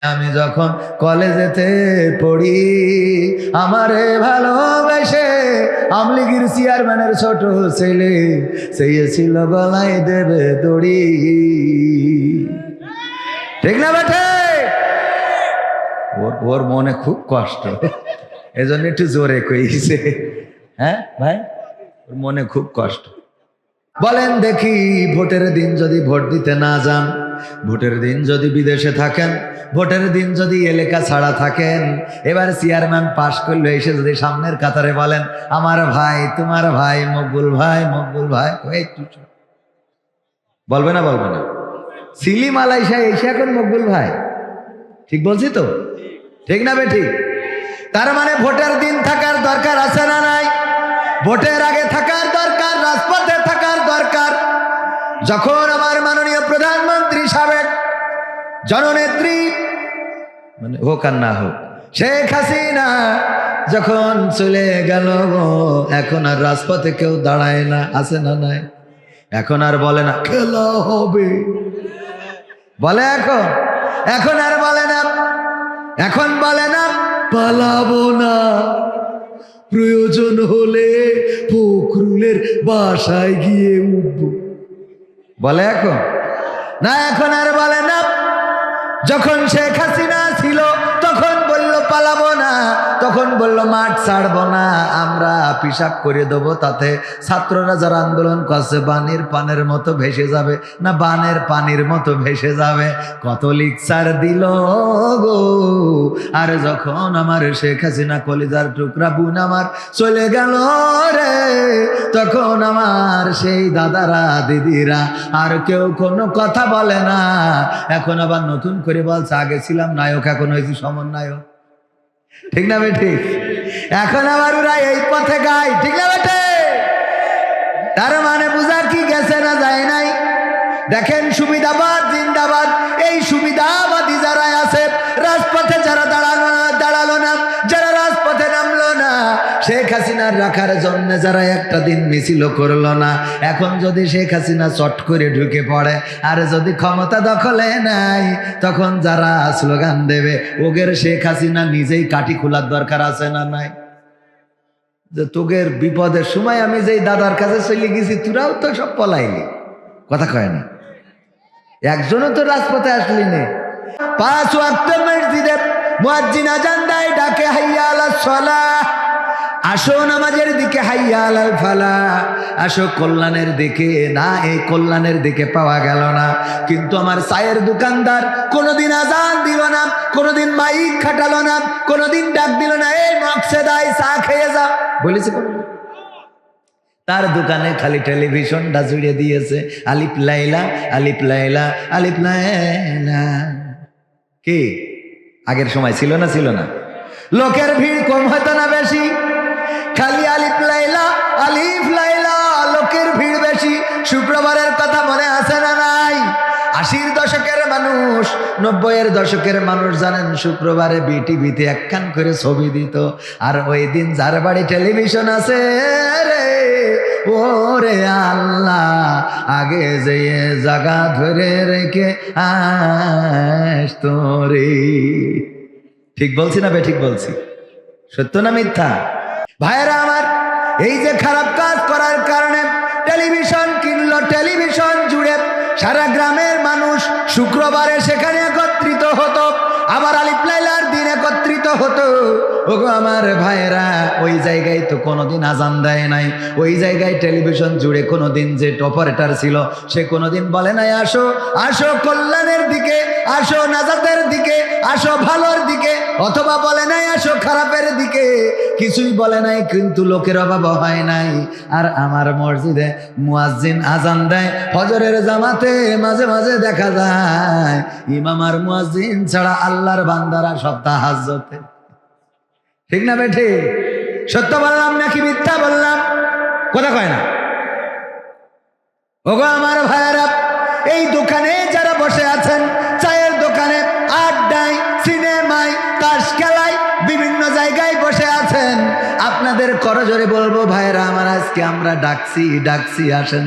আমি যখন কলেজেতে পড়ি আমারে ভালোবেসে আমলিগির চেয়ারম্যানের ছোট ছেলে চেয়েছিল গলায় দেবে দড়ি। ঠিক না বেটে? ওর মনে খুব কষ্ট, এজন্য একটু জোরে কইছে। হ্যাঁ ভাই, ওর মনে খুব কষ্ট। বলেন দেখি, ভোটের দিন যদি ভোট দিতে না যান, ভোটের দিন যদি বিদেশে থাকেন, ভোটের দিন যদি এলাকা ছাড়া থাকেন, এবার চেয়ারম্যান পাশ করলো, এসে যদি সামনের কাতারে বলেন আমার ভাই, তোমার ভাই মকবুল ভাই, মকবুল ভাই, বলবে না? বলবে না? সিলি মালয়েশিয়া এসে এখন মকবুল ভাই, ঠিক বলছি তো? ঠিক না বে ঠিক? তার মানে ভোটের দিন থাকার দরকার আছে না নাই? ভোটের আগে থাকার দরকার, রাজপথে থাকার দরকার। যখন আমার মাননীয় প্রধানমন্ত্রী সাবেক জননেত্রী, মানে হোক আর না হোক, শেখ হাসিনা যখন চলে গেল, এখন আর রাজপথে কেউ দাঁড়ায় না, আছে না নাই? এখন আর বলে না খেলা হবে, বলে এখন আর বলে না, এখন বলে না পালাবো না, প্রয়োজন হলে ফখরুলের বাসায় গিয়ে উঠবো, বলে এখন না? এখন আর বলে না। যখন শেখ হাসিনা ছিল তখন বলল পালাবো না, তখন বলল মাঠ ছাড়বো না, আমরা পিশাব করে দেবো, তাতে ছাত্ররা যারা আন্দোলন করছে বানের পানের মতো ভেসে যাবে, না বানের পানির মতো ভেসে যাবে। কত লিকচার দিল গো। আর যখন আমার শেখ হাসিনা কলিজার টুকরা বোন আমার চলে গেল রে, তখন আমার সেই দাদারা দিদিরা আর কেউ কোনো কথা বলে না। এখন আবার নতুন করে বলছে আগে ছিলাম নায়ক, এখন হয়েছি সমন্বয়ক। ঠিক না বেঠি? এখন আবার ওরা এই পথে গায়, ঠিক না বেটে? তার মানে বুঝা কি গেছে না যায় নাই? দেখেন, সুবিধাবাদ জিন্দাবাদ। এই সুবিধাবাদী যারা আছে, রাজপথে যারা দাঁড়ালো না, যারা রাজপথে নামলো না, শেখ হাসিনার রাখার জন্য যারা একটা দিন মিছিল করলো না, এখন যদি শেখ হাসিনা চট করে ঢুকে পড়ে আর যদি ক্ষমতা দখলে নাই, তখন যারা স্লোগান দেবে ওগের শেখ হাসিনা নিজেই কাঠি খোলার দরকার আছে না নাই? যে তোগের বিপদের সময় আমি যেই দাদার কাছে চলে গেছি, তোরাও তো সব পলাইলি, কথা কয় না? একজনও তো রাজপথে আসলি নে। 5 ওয়াক্ত মসজিদে মুয়াজ্জিন আজান দেয়, ডাকে হাইয়া আলাস সালাহ, আসো নামাজের দিকে, হাইয়া আলাল ফালাহ, আসো কল্যাণের দিকে। না, এই কল্যাণের দিকে পাওয়া গেল না। কিন্তু আমার চায়ের দোকানদার কোনোদিন আজান দিল না, কোনোদিন মাইক খাটালো না, কোনোদিন ডাক দিল না, এই মকসেদাই চা খেয়ে যা বলেছে কোনোদিন? তার দোকানে খালি টেলিভিশনটা জুড়ে দিয়েছে, আলিফ লাইলা আলিফ লাইলা আলিফ লাইলা। কি আগের সময় ছিল না? ছিল না? লোকের ভিড় কম হতো না বেশি? খালি আলিফ লাইলা আলিফ লাইলা, লোকের ভিড় বেশি। শুক্রবারের কথা মনে আছে না নাই? 80-র দশকের মানুষ, 90-এর দশকের মানুষ জানেন, শুক্রবারে বিটিভিতে একখান করে ছবি দিত। আর ওই দিন যার বাড়ি টেলিভিশন আছে রে, ওরে আল্লাহ, আগে যে জায়গা ধরে রেখে আসতো রে। ঠিক বলছি না বে? ঠিক বলছি? সত্য না মিথ্যা? ভাইয়েরা আমার, এই যে খারাপ কাজ করার কারণে টেলিভিশন কিনলো, টেলিভিশন জুড়ে সারা গ্রামের মানুষ শুক্রবারে সেখানে একত্রিত হতো, আবার আলিফ লাইলার দিন একত্রিত হতো। ওগো আমার ভাইয়েরা, ওই জায়গায় তো কোনোদিন আজান দেয় নাই, ওই জায়গায় টেলিভিশন জুড়ে কোনোদিন যে অপারেটর ছিল সে কোনোদিন বলে নাই আসো আসো কল্যাণের দিকে, আসো নাজাতের দিকে, আসো ভালোর দিকে, অথবা বলে নাই আসো খারাপের দিকে, কিছুই বলে নাই। কিন্তু লোকের অভাব হয় নাই। আর আমার মসজিদে মুয়াজ্জিন আজান দেয়, ফজরের জামাতে মাঝে মাঝে দেখা যায় ইমাম আর মুয়াজ্জিন ছাড়া আল্লাহর বান্দারা সব তাহাজ্জুদে। ঠিক না বেঠে? সত্য বললাম নাকি মিথ্যা বললাম? কথা কয় না? ওগো আমার ভাইয়েরা, এই দোকানে যারা বসে আছেন, চায়ের দোকানে, আড্ডায়, সিনেমায়, তাস খেলায়, বিভিন্ন জায়গায় বসে আছেন, আপনাদের করজোরে বলবো, ভাইরা আমার, আজকে আমরা ডাকছি আসেন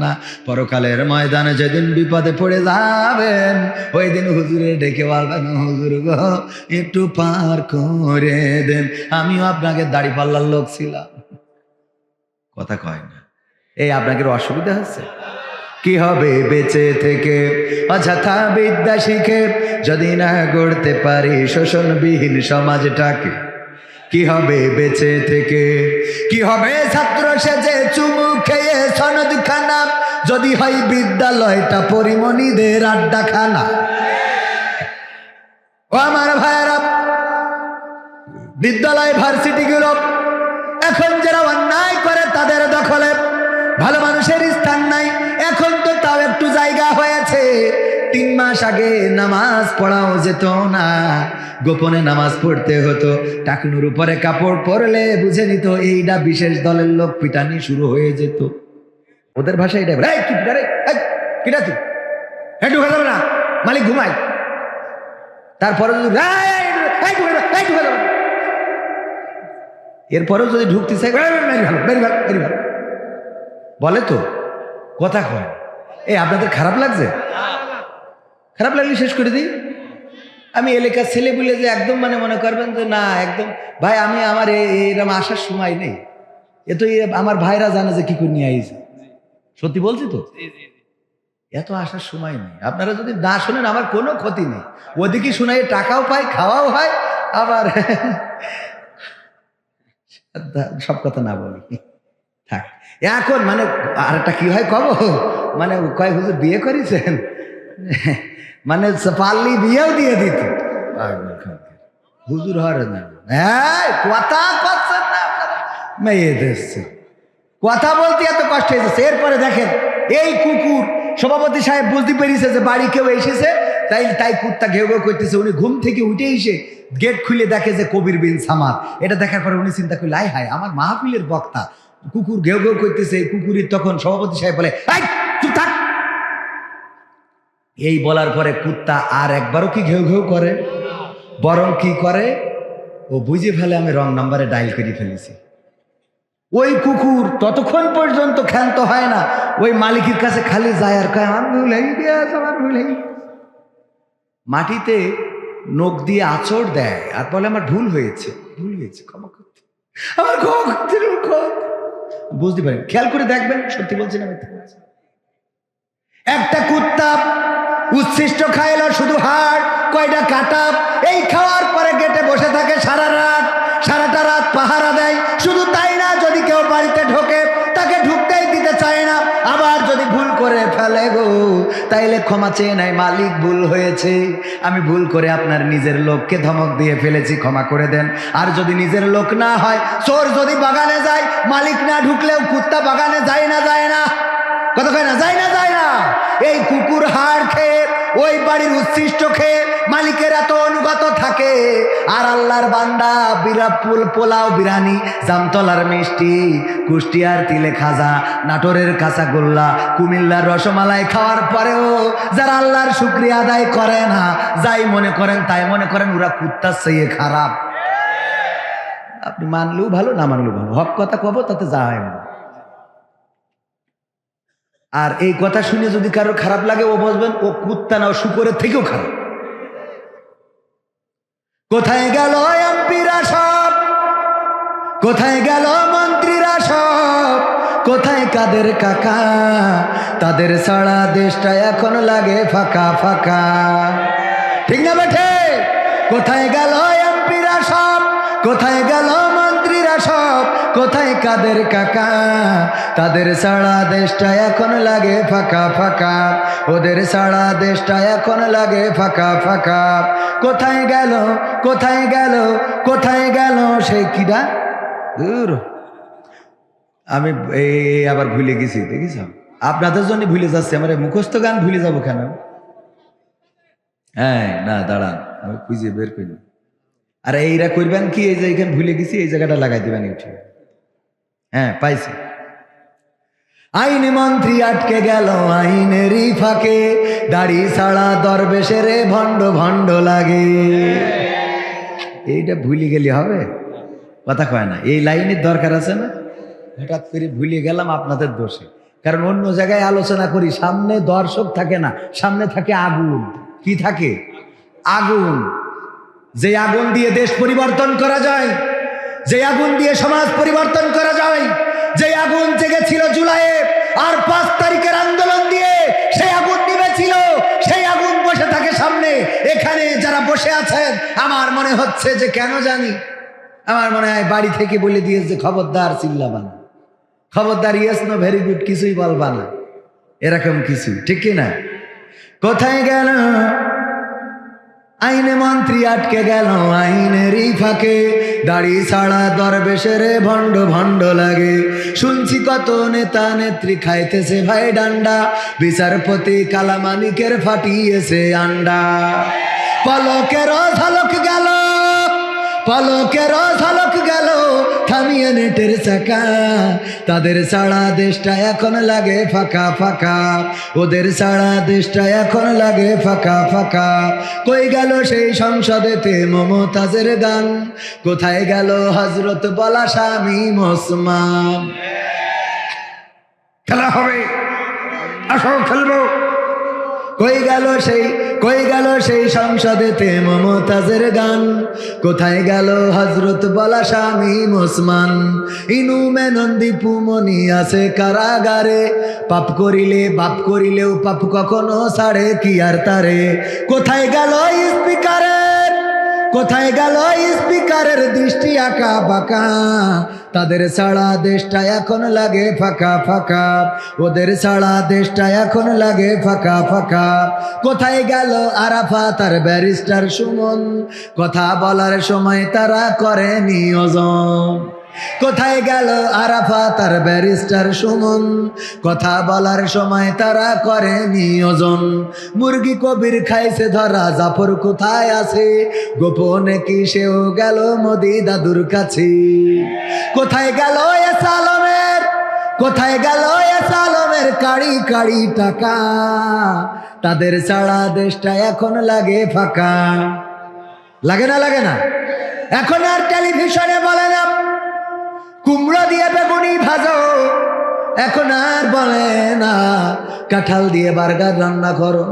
না। পরকালের ময়দানে যেদিন বিপদে পড়ে যাবেন, ওই দিন হুজুরে ডেকে বলবেন, হুজুর গো একটু পার করে দেন, আমিও আপনাকে দাড়ি পাল্লার লোক ছিলাম। কথা কয় না। এই আপনাকে অসুবিধা হচ্ছে? কি হবে বেঁচে থেকে অযথা বিদ্যা শিখে, যদি না গড়তে পারি শোষণবিহীন সমাজটাকে? কি হবে বেঁচে থেকে? কি হবে ছাত্র সেজে চুমু খেয়ে সনদ খানা, যদি হয় বিদ্যালয়টা পরিমণিদের আড্ডাখানা? ও আমার ভাইয়েরা, বিদ্যালয় ভার্সিটিগুলো এখন যারা অন্যায় করে তাদের দখলে, ভালো মানুষের স্থান নাই। এখন তো তাও একটু জায়গা হয়েছে। 3 মাস আগে নামাজ পড়াও যেত না, গোপনে নামাজ পড়তে হতো। টাকনুর উপরে কাপড় পরলে বুঝে নিত এইটা বিশেষ দলের লোক, পিটানি শুরু হয়ে যেত। ওদের ভাষায় এটা, কিটা তুই ঢুকে যাবে না, মালিক ঘুমায়। তারপরে যদি এরপরেও যদি ঢুকতে চাই, বলে তো, কথা কয়। এই আপনাদের খারাপ লাগছে? খারাপ লাগলে শেষ করে দিই। আমি এলাকার ছেলে বলে যে একদম মনে করবেন যে না, একদম ভাই আমি আমার এরকম আসার সময় নেই। এ তো আমার ভাইরা জানে যে কি করে নিয়ে আইছে। সত্যি বলছি তো, এত আসার সময় নেই। আপনারা যদি না শোনেন আমার কোনো ক্ষতি নেই। ওদিকে শোনাই টাকাও পাই, খাওয়াও হয়, আবার সব কথা না বলি থাক। এখন আর একটা কি হয় কব, কয় হুজুর বিয়ে করেছেন, পারলি বিয়েও দিয়ে দিত। হুজুর হরে না, কথা করছেন না আপনারা, মেয়ে দেখছে কথা বলতে এত কষ্ট হয়েছে। এরপরে দেখেন এই কুকুর, সভাপতি সাহেব বুঝতে পেরেছে যে বাড়ি কেউ এসেছে, তাই কুত্তা ঘেউ ঘেউ করতেছে। উনি ঘুম থেকে উঠে এসে গেট খুলে দেখে যে কবির বিন সামাদ। এটা দেখার পরে উনি চিন্তা করলে, হায় আমার মাহফিলের বক্তা, কুকুর ঘেউ ঘেউ করতেছে। কুকুরের তখন সভাপতি সাহেব বলে, চুপ থাক। এই বলার পরে কুত্তা আর একবারও কি ঘেউ ঘেউ করে, বরং কি করে, ও বুঝে ফেলে আমি রং নাম্বারে ডায়াল করে ফেলেছি। ওই কুকুর ততক্ষণ পর্যন্ত ক্ষান্ত হয় না, ওই মালিকের কাছে খালি যায় আর কয়, আমার ভুল হয়ে গেছে, আমার ভুল হয়ে গেছে। মাটিতে নখ দিয়ে আঁচড় দেয় আর বলে, আমার ভুল হয়েছে, ক্ষমা করতে, আমার ক্ষমা করতে। বুঝতে পারেন, খেয়াল করে দেখবেন, সত্যি বলছি না মিথ্যা বলছি। একটা কুত্তা উচ্ছিষ্ট খাইল শুধু হাড়, কয়টা কাটা। এই খাওয়ার পরে গেটে বসে থাকে সারাটা রাত পাহারা দেয়। শুধু তাই না, যদি কেউ বাড়িতে ঢোকে তাকে ঢুকতেই দিতে চায় না। আবার যদি ভুল করে ফেলে গো, তাইলে ক্ষমা চেয়ে নাই, মালিক ভুল হয়েছে, আমি ভুল করে আপনার নিজের লোককে ধমক দিয়ে ফেলেছি, ক্ষমা করে দেন। আর যদি নিজের লোক না হয়, চোর যদি বাগানে যায়, মালিক না ঢুকলেও কুত্তা বাগানে যায় না, কথা কয় না, যায় না। এই কুকুর হাড় খেয়ে, ওই বাড়ির উচ্ছিষ্ট খেয়ে মালিকের এত অনুগত থাকে। আর আল্লাহর বান্দা বিরাপুল পোলাও বিরানি, জামতলার মিষ্টি, কুষ্টিয়ার তিলে খাজা, নাটোরের কাঁচাগোল্লা, কুমিল্লার রসমালাই খাওয়ার পরেও যারা আল্লাহর শুকরিয়া আদায় করে না, যাই মনে করেন তাই মনে করেন ওরা কুত্তার চেয়ে খারাপ। আপনি মানলেও ভালো, না মানলেও ভালো, হক কথা কব, তাতে যায় না। আর এই কথা শুনে যদি কারোর খারাপ লাগে, ও বুঝবেন ও কুত্তা না, ও শুকরের থেকেও খারাপ। কোথায় গেল এমপিরা সব, কোথায় গেল মন্ত্রীরা সব, কোথায় কাদের কাকা, তাদের ছাড়া দেশটা এখন লাগে ফাঁকা ফাঁকা, ঠিক না বেঠে? কোথায় গেল এমপিরা সব, কোথায় গেল মন্ত্রীরা সব, কোথায় কাদের কাকা, তাদের ছাড়া দেশটা এখন লাগে ফাঁকা ফাঁকা, ওদের ছাড়া দেশটা এখন লাগে ফাঁকা ফাঁকা। কোথায় গেল, কোথায় গেল, কোথায় গেল সেই কিরা, দূর আমি আবার ভুলে গেছি, দেখিস আপনাদের জন্য ভুলে যাচ্ছি। আমার মুখস্থ গান ভুলে যাবো কেন? হ্যাঁ না, দাঁড়ান আমি খুঁজে বের করি। আর এইরা করবেন কি, এই যে এখানে ভুলে গেছি, এই জায়গাটা লাগাই দিবেন ইউটিউব। হ্যাঁ পাইছি। আইন মন্ত্রী আটকে গেল আইনেরই ফাঁকে, দাড়ি ছাড়া দরবেশেরে ভণ্ড ভণ্ড লাগে। এইটা ভুলে গেলে হবে? কথা কয় না, এই লাইনের দরকার আছে না? হঠাৎ করে ভুলে গেলাম আপনাদের দোষে, কারণ অন্য জায়গায় আলোচনা করি, সামনে দর্শক থাকে না, সামনে থাকে আগুন। কি থাকে? আগুন। যে আগুন দিয়ে দেশ পরিবর্তন করা যায়, যে আগুন দিয়ে সমাজ পরিবর্তন করা যায়, যে আগুন জেগেছিল জুলাইয়ে আর 5 তারিখের আন্দোলন দিয়ে, সেই আগুন নিভেছিল, সেই আগুন বসে থাকে সামনে। এখানে যারা বসে আছেন, আমার মনে হচ্ছে যে কেন জানি, আমার মনে হয় বাড়ি থেকে বলে দিয়েছে খবরদার চিল্লাবা না, খবরদার ইয়েস নো ভেরি গুড কিছুই বলবা না, এরকম কিছু, ঠিক কি না? কোথায় গেল আইনে মন্ত্রী, আটকে গেল আইনেরই ফাঁকে, দাড়ি ছাড়া দরবেশের ভণ্ড ভণ্ড লাগে। শুনছি কত নেতা নেত্রী খাইতেছে ভাই ডান্ডা, বিচারপতি কালামানিকের ফাটিয়েছে আন্ডা। পলকের ঝলক গেল, পলকের ঝলক গেল, থামিয়ে নেটের চাকা। তাদের ছাড়া দেশটা এখন লাগে ফাঁকা ফাঁকা, ওদের ছাড়া দেশটা এখন লাগে ফাঁকা ফাঁকা। কই গেল সেই সংসদেতে মমতাজের গান, কোথায় গেল হজরত বলা শামীম ওসমান? খেলা হবে, আসো খেলবো। কই গেল সেই সংসদেতে মমতাজের গান, কোথায় গেল হজরত বলা শামীম ওসমান? ইনু মেনন দীপু মনি আছে কারাগারে, পাপ করিলে বাপ করিলেও পাপ কখনো ছাড়ে কি আর তারে। কোথায় গেল স্পিকারের, কোথায় গেল স্পিকারের দৃষ্টি আঁকা বাঁকা? তাদের ছাড়া দেশটা এখন লাগে ফাঁকা ফাঁকা, ওদের ছাড়া দেশটা এখন লাগে ফাঁকা ফাঁকা। কোথায় গেল আরাফাত আর ব্যারিস্টার সুমন? কথা বলার সময় তারা করে নিয়োজন। কোথায় গেল আরাফাত আর ব্যারিস্টার সুমন? কথা বলার সময় তারা করে নিয়োজন। মুরগি কবির খাইছে ধরা, জাফর কোথায় আছে? গোপনে কি সেও গেল মোদি দাদুর কাছে? কোথায় গেল এস আলমের, কোথায় গেল এস আলমের কাড়ি কাড়ি টাকা? তাদের ছাড়া দেশটা এখন লাগে ফাঁকা। লাগে না? লাগে না? এখন আর টেলিভিশনে বলে না কুমড়ো দিয়ে বেগুনি ভাজো, এখন আর বলে না কাঁঠাল দিয়ে বার্গার রান্না করো,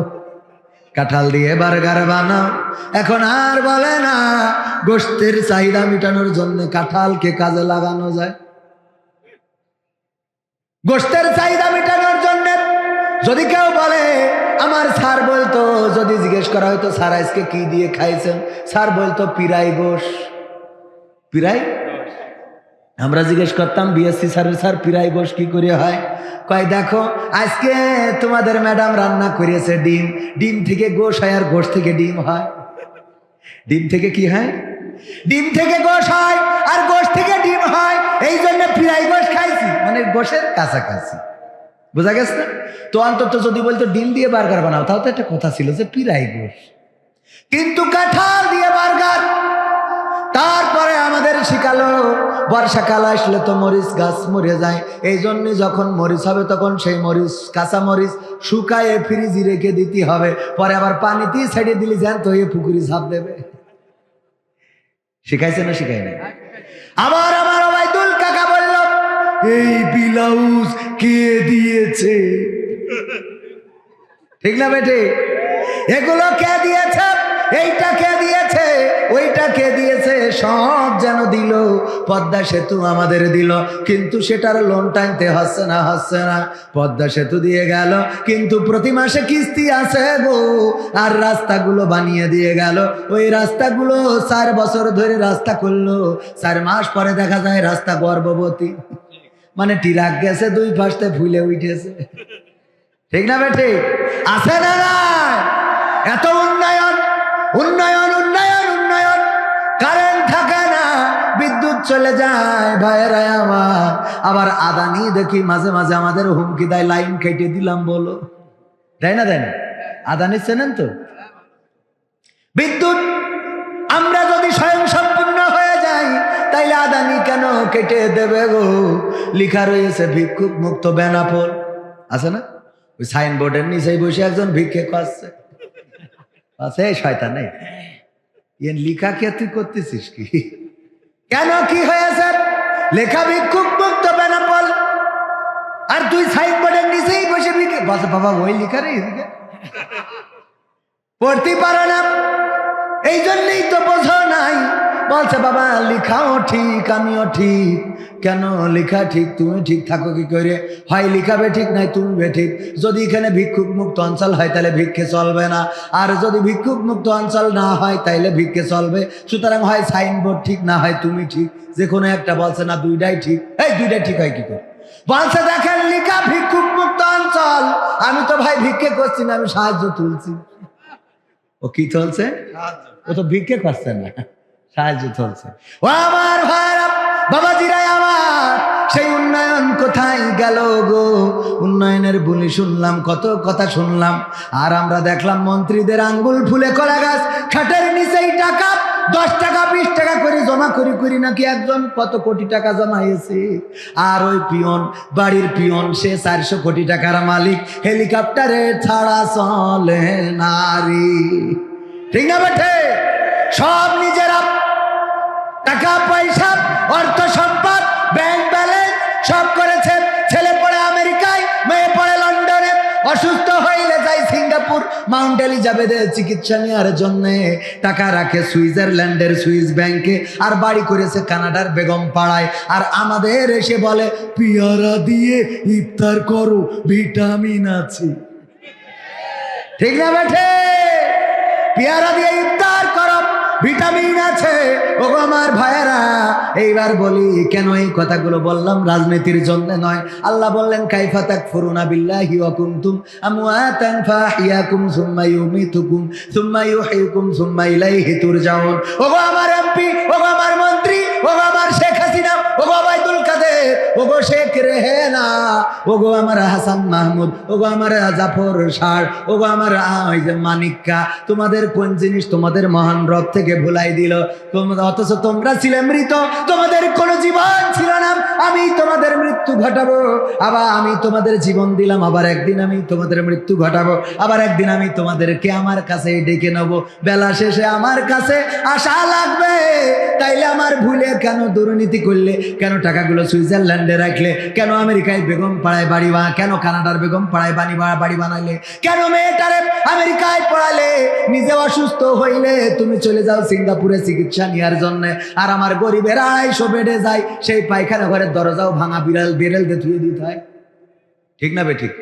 কাঁঠাল দিয়ে বার্গার বানাও। এখন আর বলে না গোশতের চাহিদা মেটানোর জন্য কাঁঠালকে কাজে লাগানো যায়। গোশতের চাহিদা মেটানোর জন্য যদি কেউ বলে, আমার স্যার বলতো, যদি জিজ্ঞেস করা হয়তো স্যার আজকে কি দিয়ে খাইছেন, স্যার বলতো পিরাই গোশ। পিরাই? আমরা জিজ্ঞেস করতাম বিএসসি স্যারের, স্যার পিরাই গোশ কি করে হয়? কয় দেখো আজকে তোমাদের ম্যাডাম রান্না করেছে ডিম, ডিম থেকে গোশ হয় আর গোশ থেকে ডিম হয়। ডিম থেকে কি হয়? ডিম থেকে গোশ হয় আর গোশ থেকে ডিম হয়, এই জন্য পিরাই গোশ খাইছি, মানে গোশের কাছাকাছি। বোঝা গেছে না? তো অন্তত যদি বলতো ডিম দিয়ে বার্গার বানাও, তাও তো একটা কথা ছিল যে পিরাই গোশ। কিন্তু কাঁঠাল দিয়ে বার্গার। তারপরে আমাদের শিখালো বর্ষাকাল আসলে তো মরিচ গাছ মরে যায়, এই জন্য যখন মরিচ হবে তখন সেই মরিচ, কাঁচা মরিচ শুকায়ে ফ্রিজে রেখে দিতে হবে, পরে আবার পানিতেই ছেড়ে দিলে জ্যান্ত হয়ে পুকুরি ঝাঁপ দেবে। শিখাইছে না? শিখাই না? আবার আমার ওবাইদুল কাকা বলল, এই ব্লাউজ কে দিয়েছে? ঠিক না বেটে? এগুলো কে দিয়েছে, এইটা কে দিয়েছে, ওইটা কে দিয়েছে, সব যেন দিল। পদ্মা সেতু আমাদের দিল, কিন্তু সেটার লোন টানতে হচ্ছে না, হচ্ছে না। পদ্মা সেতু দিয়ে গেল, কিন্তু প্রতি মাসে কিস্তি আছে গো। আর রাস্তাগুলো বানিয়ে দিয়ে গেল, ওই রাস্তাগুলো 4 বছর ধরে রাস্তা করলো, 4 মাস পরে দেখা যায় রাস্তা গর্ভবতী, মানে টিরাক গেছে 2 পাশে ফুলে উঠেছে। ঠিক না বেঠে? আছে না না? এত উন্নয়ন, উন্নয়ন, উন্নয়ন, উন্নয়ন, কারেন্ট থাকে না, বিদ্যুৎ চলে যায় ভাইয়েরা আমার। আবার আদানি দেখি মাঝে মাঝে আমাদের হুমকি দেয়, লাইন কেটে দিলাম বলো। দেয় না? দেয় না? আদানি চেনেন তো? বিদ্যুৎ আমরা যদি স্বয়ং সম্পূর্ণ হয়ে যাই, তাইলে আদানি কেন কেটে দেবে গো? লিখা রয়েছে ভিক্ষুক মুক্ত বেনাপোল, আছে না? ওই সাইনবোর্ডের নিচেই বসে একজন ভিক্ষে করছে, আছে শয়তান। লিখা কে তুই করতেছিস কি? কেন, কি হয়েছে? লেখা ভিক্ষুক মুক্ত বেনাপোল, আর তুই সাইনবোর্ডের নিচেই বসে ভিক্ষে বসে। বাবা ওই লেখা রে, এদিকে পড়তে পারো না, এই জন্যই তো বোঝো নাই। বলছে বাবা লেখাও ঠিক আমিও ঠিক। কেন লেখা ঠিক? তুমি ঠিক থাকো কি করে? হয় লেখাবে ঠিক, নাই তুমি বে ঠিক। যদি এখানে ভিক্ষুক মুক্ত অঞ্চল হয় তাহলে ভিক্ষে চলবে না, আর যদি ভিক্ষুক মুক্ত অঞ্চল না হয় তাইলে ভিক্ষে চলবে। সুতরাং হয় সাইনবোর্ড ঠিক, না হয় তুমি ঠিক, যে কোনো একটা। বলছে না দুইটাই ঠিক। এই দুইটাই ঠিক হয় কি করে? বলছে দেখেন লেখা ভিক্ষুক মুক্ত অঞ্চল, আমি তো ভাই ভিক্ষে করছি না, আমি সাহায্য তুলছি। ও কি চলছে? ও তো ভিক্ষে করছে না, সাহায্য চলছে। ও আমার ভাইরা, বাবাজিরাই আমার, সেই উন্নয়ন কোথায় গেল গো? উন্নয়নের বলি শুনলাম, কত কথা শুনলাম, আর আমরা দেখলাম মন্ত্রীদের আঙ্গুল ফুলে কলা গাছ, খাটের নিচেই টাকা 10 টাকা 20 টাকা করে জমা করি করি নাকি একজন কত কোটি টাকা জমাইছে। আর ওই পিয়ন, বাড়ির পিয়ন, সে 400 কোটি টাকার মালিক, হেলিকপ্টারে ছাড়া চলে নারী। ঠিক না বেঠে? সব নিজেরা টাকা পয়সা, অর্থ সম্পদ, ব্যাংক ব্যালেন্স সব করেছে। ছেলে পড়ে আমেরিকায়, মেয়ে পড়ে লন্ডনে, অসুস্থ হইলে যায় সিঙ্গাপুর, মাউন্ট এলিজাবেথে চিকিৎসা নেওয়ার জন্য। টাকা রাখে সুইজারল্যান্ডের সুইস ব্যাংকে, আর বাড়ি করেছে কানাডার বেগম পাড়ায়। আর আমাদের এসে বলে পেয়ারা দিয়ে ইফতার করো, ভিটামিন আছে। ঠিক না বেঠে? পেয়ারা দিয়ে ইফতার করো, ভিটামিন আছে। ওগো আমার ভাইয়েরা, এইবার বলি কেন এই কথাগুলো বললাম? রাজনীতির জন্য নয়। আল্লাহ বললেন কাইফা তাকফুরুনা বিল্লাহি ওয়া কুনতুম আমওয়াতান ফাহিয়াকুম সুম্মা ইউমিতুকুম সুম্মা ইউহয়িকুম সুম্মা ইলাইহি তুরজাউন। ওগো আমার এমপি, ওগো আমার মন্ত্রী, ওগো আমার শেখ হাসিনা, ওগো বাইদুল কাদের, ওগো শেখ রেহেনা, ওগো আমার হাসান মাহমুদ, ওগো আমার জাফর শাহ, ওগো আমার ওই যে মানিক্কা, তোমাদের কোন জিনিস তোমাদের মহান রব থেকে ভুলাই দিল? অথচ তোমরা ছিলে মৃত, তোমাদের কোনো জীবন ছিল না। আমি তোমাদের মৃত্যু ঘটাবো, আবার আমি তোমাদের জীবন দিলাম, আবার একদিন আমি তোমাদের মৃত্যু ঘটাবো, আবার একদিন আমি তোমাদেরকে আমার কাছে ডেকে নেব। বেলা শেষে আমার কাছে আশা লাগবে। তাইলে আমার ভুলে কেন দুর্নীতি করলে? কেন টাকাগুলো সুইজারল্যান্ডে রাখলে? কেন আমেরিকায় বেগম পাড়ায় বাড়ি কেন কানাডার বেগম পাড়ায় বাড়ি বানাইলে? কেন মেয়েটারে আমেরিকায় পড়ালে? নিজে অসুস্থ হইলে তুমি চলে যাও সিঙ্গাপুরে চিকিৎসা নেওয়ার জন্য, আর আমার গরিবের 250 বেডে যায়, সেই পায়খানা ঘরের দরজাও ভাঙা, বেরেল দিয়ে ধুয়ে দিতে হয়। ঠিক না বে ঠিক?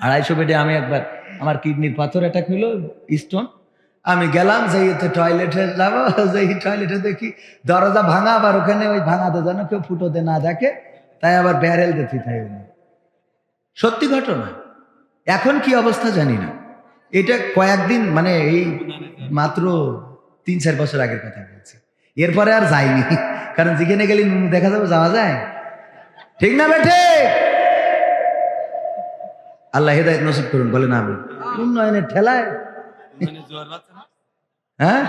250 বেডে আমি একবার, আমার কিডনির পাথর অ্যাটাক হইলো, স্টোন, আমি গেলাম, যে টয়লেটে যাবো, যে টয়লেটে দেখি দরজা ভাঙা, আবার ওখানে ওই ভাঙাতে যেন কেউ ফুটোতে না দেখে, তাই আবার ব্যারেল দিয়ে ধুতে হয়। সত্যি ঘটনা। এখন কি অবস্থা জানি না, এটা কয়েকদিন, মানে এই মাত্র 3-4 বছর আগের কথা বলছি। এরপরে আর যাইনি, কারণ যেখানে গেলে দেখা যাবে যাওয়া যায়। ঠিক না বেঠে? আল্লাহ হেদায়েত নসিব করুন, বলে না আমি উন্নয়নের ঠেলায়, হ্যাঁ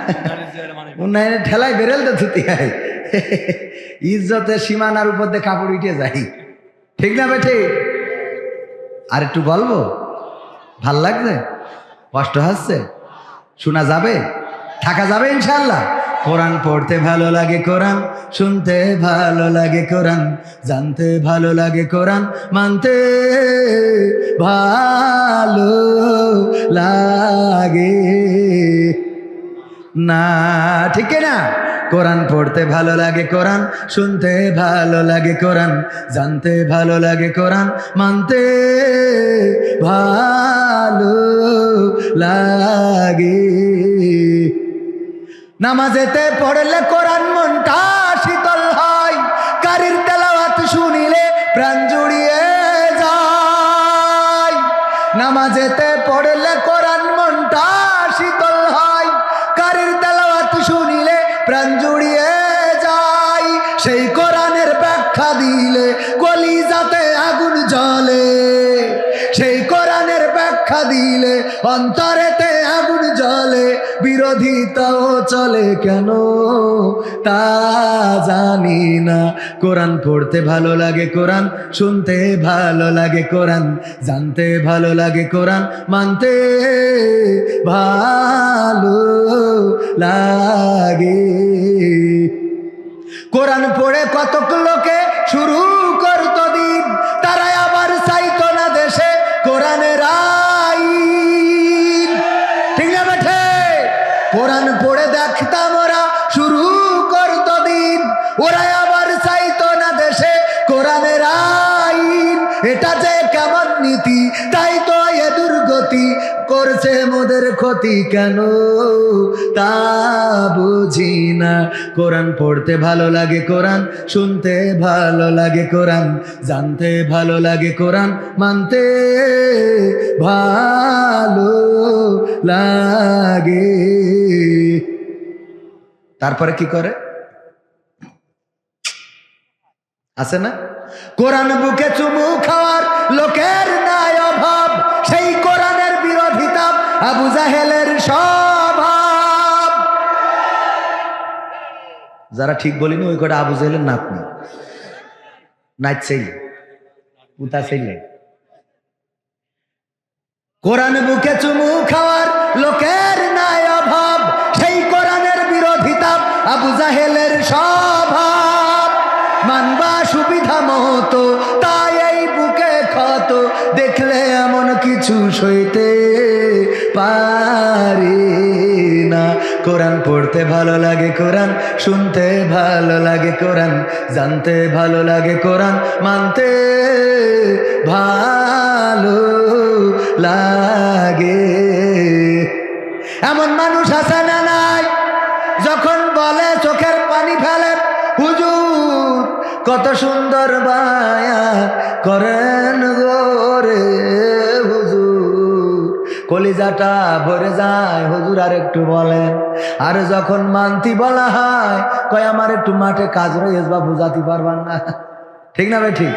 উন্নয়নের ঠেলায় বেরেল তো ধুতে হয়, ইজ্জতের সীমানার উপর দিয়ে কাপড় উঠে যাই। ঠিক না বেঠে? আর একটু বলবো, ভাল লাগছে? কষ্ট হচ্ছে? শোনা যাবে? থাকা যাবে ইনশাআল্লাহ? কোরআন পড়তে ভালো লাগে, কোরআন শুনতে ভালো লাগে, কোরআন জানতে ভালো লাগে, কোরআন মানতে ভালো লাগে না। ঠিক না? কোরআন পড়তে ভালো লাগে, কোরআন শুনতে ভালো লাগে, কোরআন জানতে ভালো লাগে, কোরআন মানতে ভালো লাগে। নামাজেতে পড়লে কোরআন মনটা শীতল হয়, কারির তেলাওয়াত শুনিলে প্রাণ জুড়িয়ে যায়। নামাজেতে পড়লে কোরআন মনটা শীতল হয়, কারির তেলাওয়াত শুনিলে প্রাণ জুড়িয়ে যায়। সেই কোরআনের ব্যাখ্যা দিলে কলিজাতে আগুন জ্বলে, সেই কোরআনের ব্যাখ্যা দিলে অন্তরেতে আগুন জ্বলে। বিরোধিতাও চলে কেন তা জানি না। কোরআন পড়তে ভালো লাগে, কোরআন শুনতে ভালো লাগে, কোরআন জানতে ভালো লাগে, কোরআন মানতে ভালো লাগে। কোরআন পড়ে কতক লোকে শুরু করতো দিন, তারাই আবার চাইতো না দেশে কোরআনের আইন। ঠিক না বেঠে? কোরআন পড়ে দেখতাম ওরা শুরু করতো দিন, ওরাই আবার চাইতো না দেশে কোরআনের আইন। এটা যে কেমন নীতি, তাই তো এ দুর্গতি করছে মোদের ক্ষতি কেন তা বুঝি না। কোরআন পড়তে ভালো লাগে, কোরআন শুনতে ভালো লাগে, কোরআন জানতে ভালো লাগে, কোরআন মানতে ভালো লাগে। তারপরে কি করে আছে না, কোরআন বুকে চুমু খাওয়ার লোকের নাই অভাব, সেই কোরআনের বিরোধিতা আবু জাহেলের স্বভাব। যারা ঠিক বলিনি ওই কটা আবু জাহেলের নাতনি নাচছেই উতাছেইলে। কোরআন বুকে চুমু খাওয়ার লোকের নাই অভাব, সেই কোরআনের বিরোধিতা আবু জাহেলের স্বভাব। মানবা সুবিধা মতো তাই এই বুকে ক্ষত, দেখলে এমন কিছু সইতে পারি না। কোরআন পড়তে ভালো লাগে, কোরআন শুনতে ভালো লাগে, কোরআন জানতে ভালো লাগে, কোরআন মানতে ভালো লাগে। এমন মানুষ আছে না নাই, যখন বলে চোখের পানি ফেলে, হুজুর কত সুন্দর বায়াত করেন গোরে হুজুর, কলিজাটা ভরে যায় হুজুর আর একটু বলেন। আর যখন মানতি বলা হয় কয় আমার একটু মাঠে কাজ রয়েছে বা বুঝাতে পারবেন না। ঠিক না ভাই? ঠিক।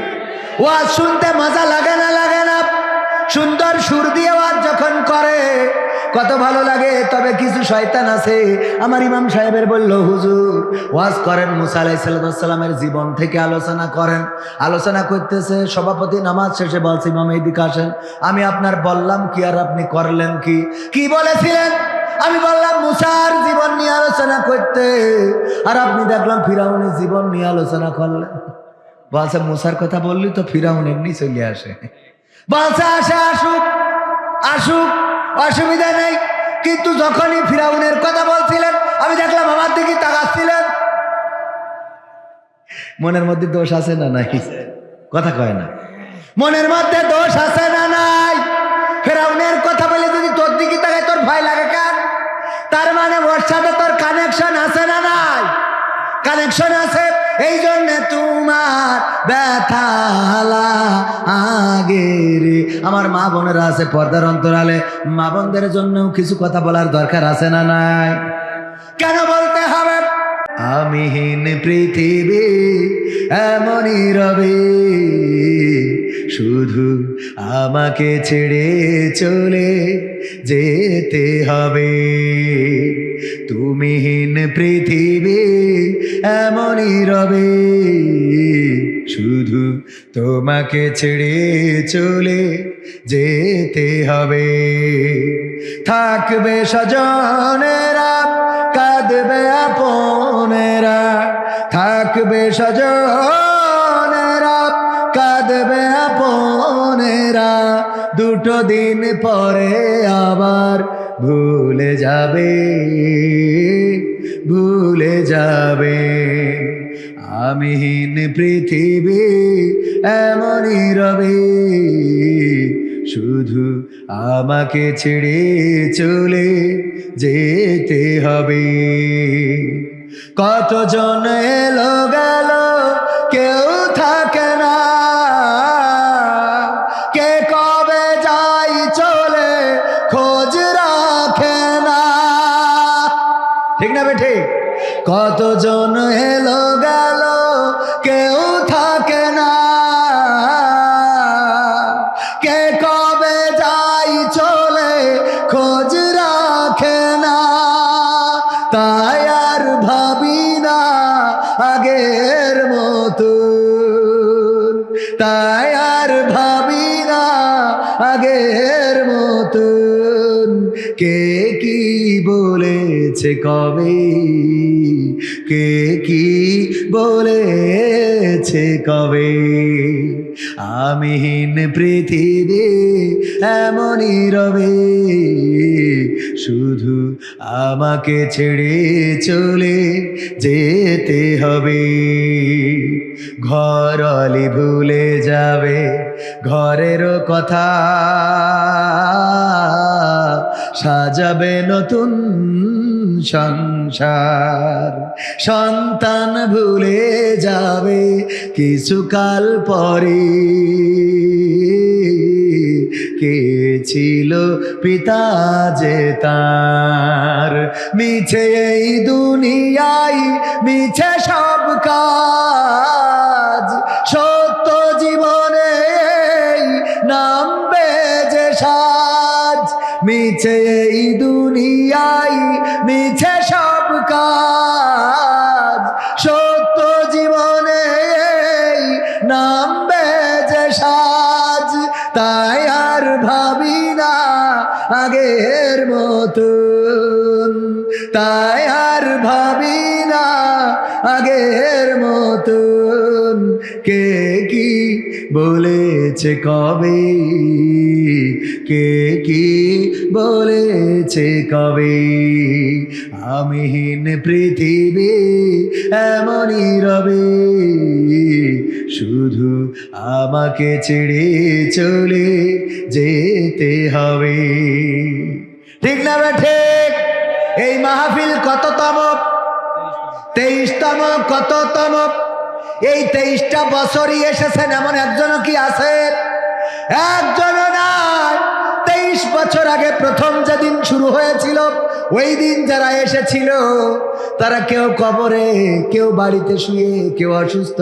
ওয়াজ শুনতে মজা লাগে না? লাগে না? সুন্দর সুর দিয়ে ওয়াজ যখন করে কত ভালো লাগে। তবে কিছু শয়তান আছে, আমার ইমাম সাহেবের বলল হুজুর ওয়াজ করেন মুসা আলাইহিস সালামের জীবন থেকে আলোচনা করেন। আলোচনা করতেছে, সভাপতি নামাজ শেষে বলছে ইমাম এইদিকে আসেন। আমি আপনার বললাম কি আর আপনি করলেন কি? কি বলেছিলেন? আমি বললাম মুসার জীবন নিয়ে আলোচনা করতে, আর আপনি দেখলাম ফিরাউনের জীবন নিয়ে আলোচনা করলেন। বলছে মুসার কথা বললি তো ফিরাউন এমনি চলে আসে। বলছে আসে, আসুক আসুক অসুবিধা নেই, কিন্তু যখনই ফিরাউনের কথা বলছিলেন আমি দেখলাম আমার দিকে তাকাচ্ছিলেন। মনের মধ্যে দোষ আছে না নাই? কথা কয় না। মনের মধ্যে দোষ আছে না নাই? ফিরাউনের কথা বলে যদি তোর দিকে তাকায় তোর ভয় লাগে কেন? তার মানে ওর সাথে তোর কানেকশন আছে না নাই? কানেকশন আছে, এই জন্য তোমার ব্যথা আগের। আমার মা বোনেরা আছে পর্দার অন্তরালে, মা বোনদের জন্যও কিছু কথা বলার দরকার আছে না নাই? কেন বলতে হবে? আমিহীন পৃথিবী এমনই রবে, শুধু আমাকে ছেড়ে চলে যেতে হবে। তুমিহীন পৃথিবী এমনই রবে, শুধু তোমাকে ছেড়ে চলে যেতে হবে। থাকবে স্বজনেরা, কাঁদবে আপনেরা, থাকবে স্বজনেরা, কাঁদবে আপনেরা, দুটো দিন পরে আবার ভুলে যাবে, ভুলে যাবে। আমিহীন পৃথিবী এমনই রবে, শুধু আমাকে ছেড়ে চলে যেতে হবে। কতজন এলো গেল কেউ থাকে না, কে কবে যাই চলে খোঁজ রাখে না। ঠিক না বেঠি? কতজন এলো গেল কেউ থাকে না, কে কবে যাই চলে খোঁজ রাখে না। তাই আর ভাবি না আগের মতন, তাই আর ভাবি না আগের মতন। কে কি বলে বলেছে কবে, কে কি বলেছে কবে, আমিহীন পৃথিবী এমনই রবে, শুধু আমাকে ছেড়ে চলে যেতে হবে। ঘরলি ভুলে যাবে ঘরেরও কথা, সাজাবে নতুন সংসার, সন্তান ভুলে যাবে কিছুকাল পরে, কে ছিল পিতা যে তার, মিছে এই দুনিয়ায় মিছে সব কাজ, সত্য জীবনে নামবে যে সাজ, মিছে এই দুনিয়ায় মিছে সব কাজ, সত্য জীবনে নামবে যে সাজ, তাই আর ভাবি না আগের মতন, তাই আর ভাবি না আগের মতন, কে কি বলেছে কবে, কে কি বলেছে কবে, আমিহীন পৃথিবী এমনই রবে, শুধু আমাকে ছেড়ে চলে যেতে হবে। ঠিক না বে ঠিক? এই মাহফিল কততম? 23তম। কততম? এই 23টা বছরই এসেছেন এমন একজনও কি আছে? একজনও নাই। 23 বছর আগে প্রথম যেদিন শুরু হয়েছিল ওই দিন যারা এসেছিল তারা কেউ কবরে, কেউ বাড়িতে শুয়ে, কেউ অসুস্থ,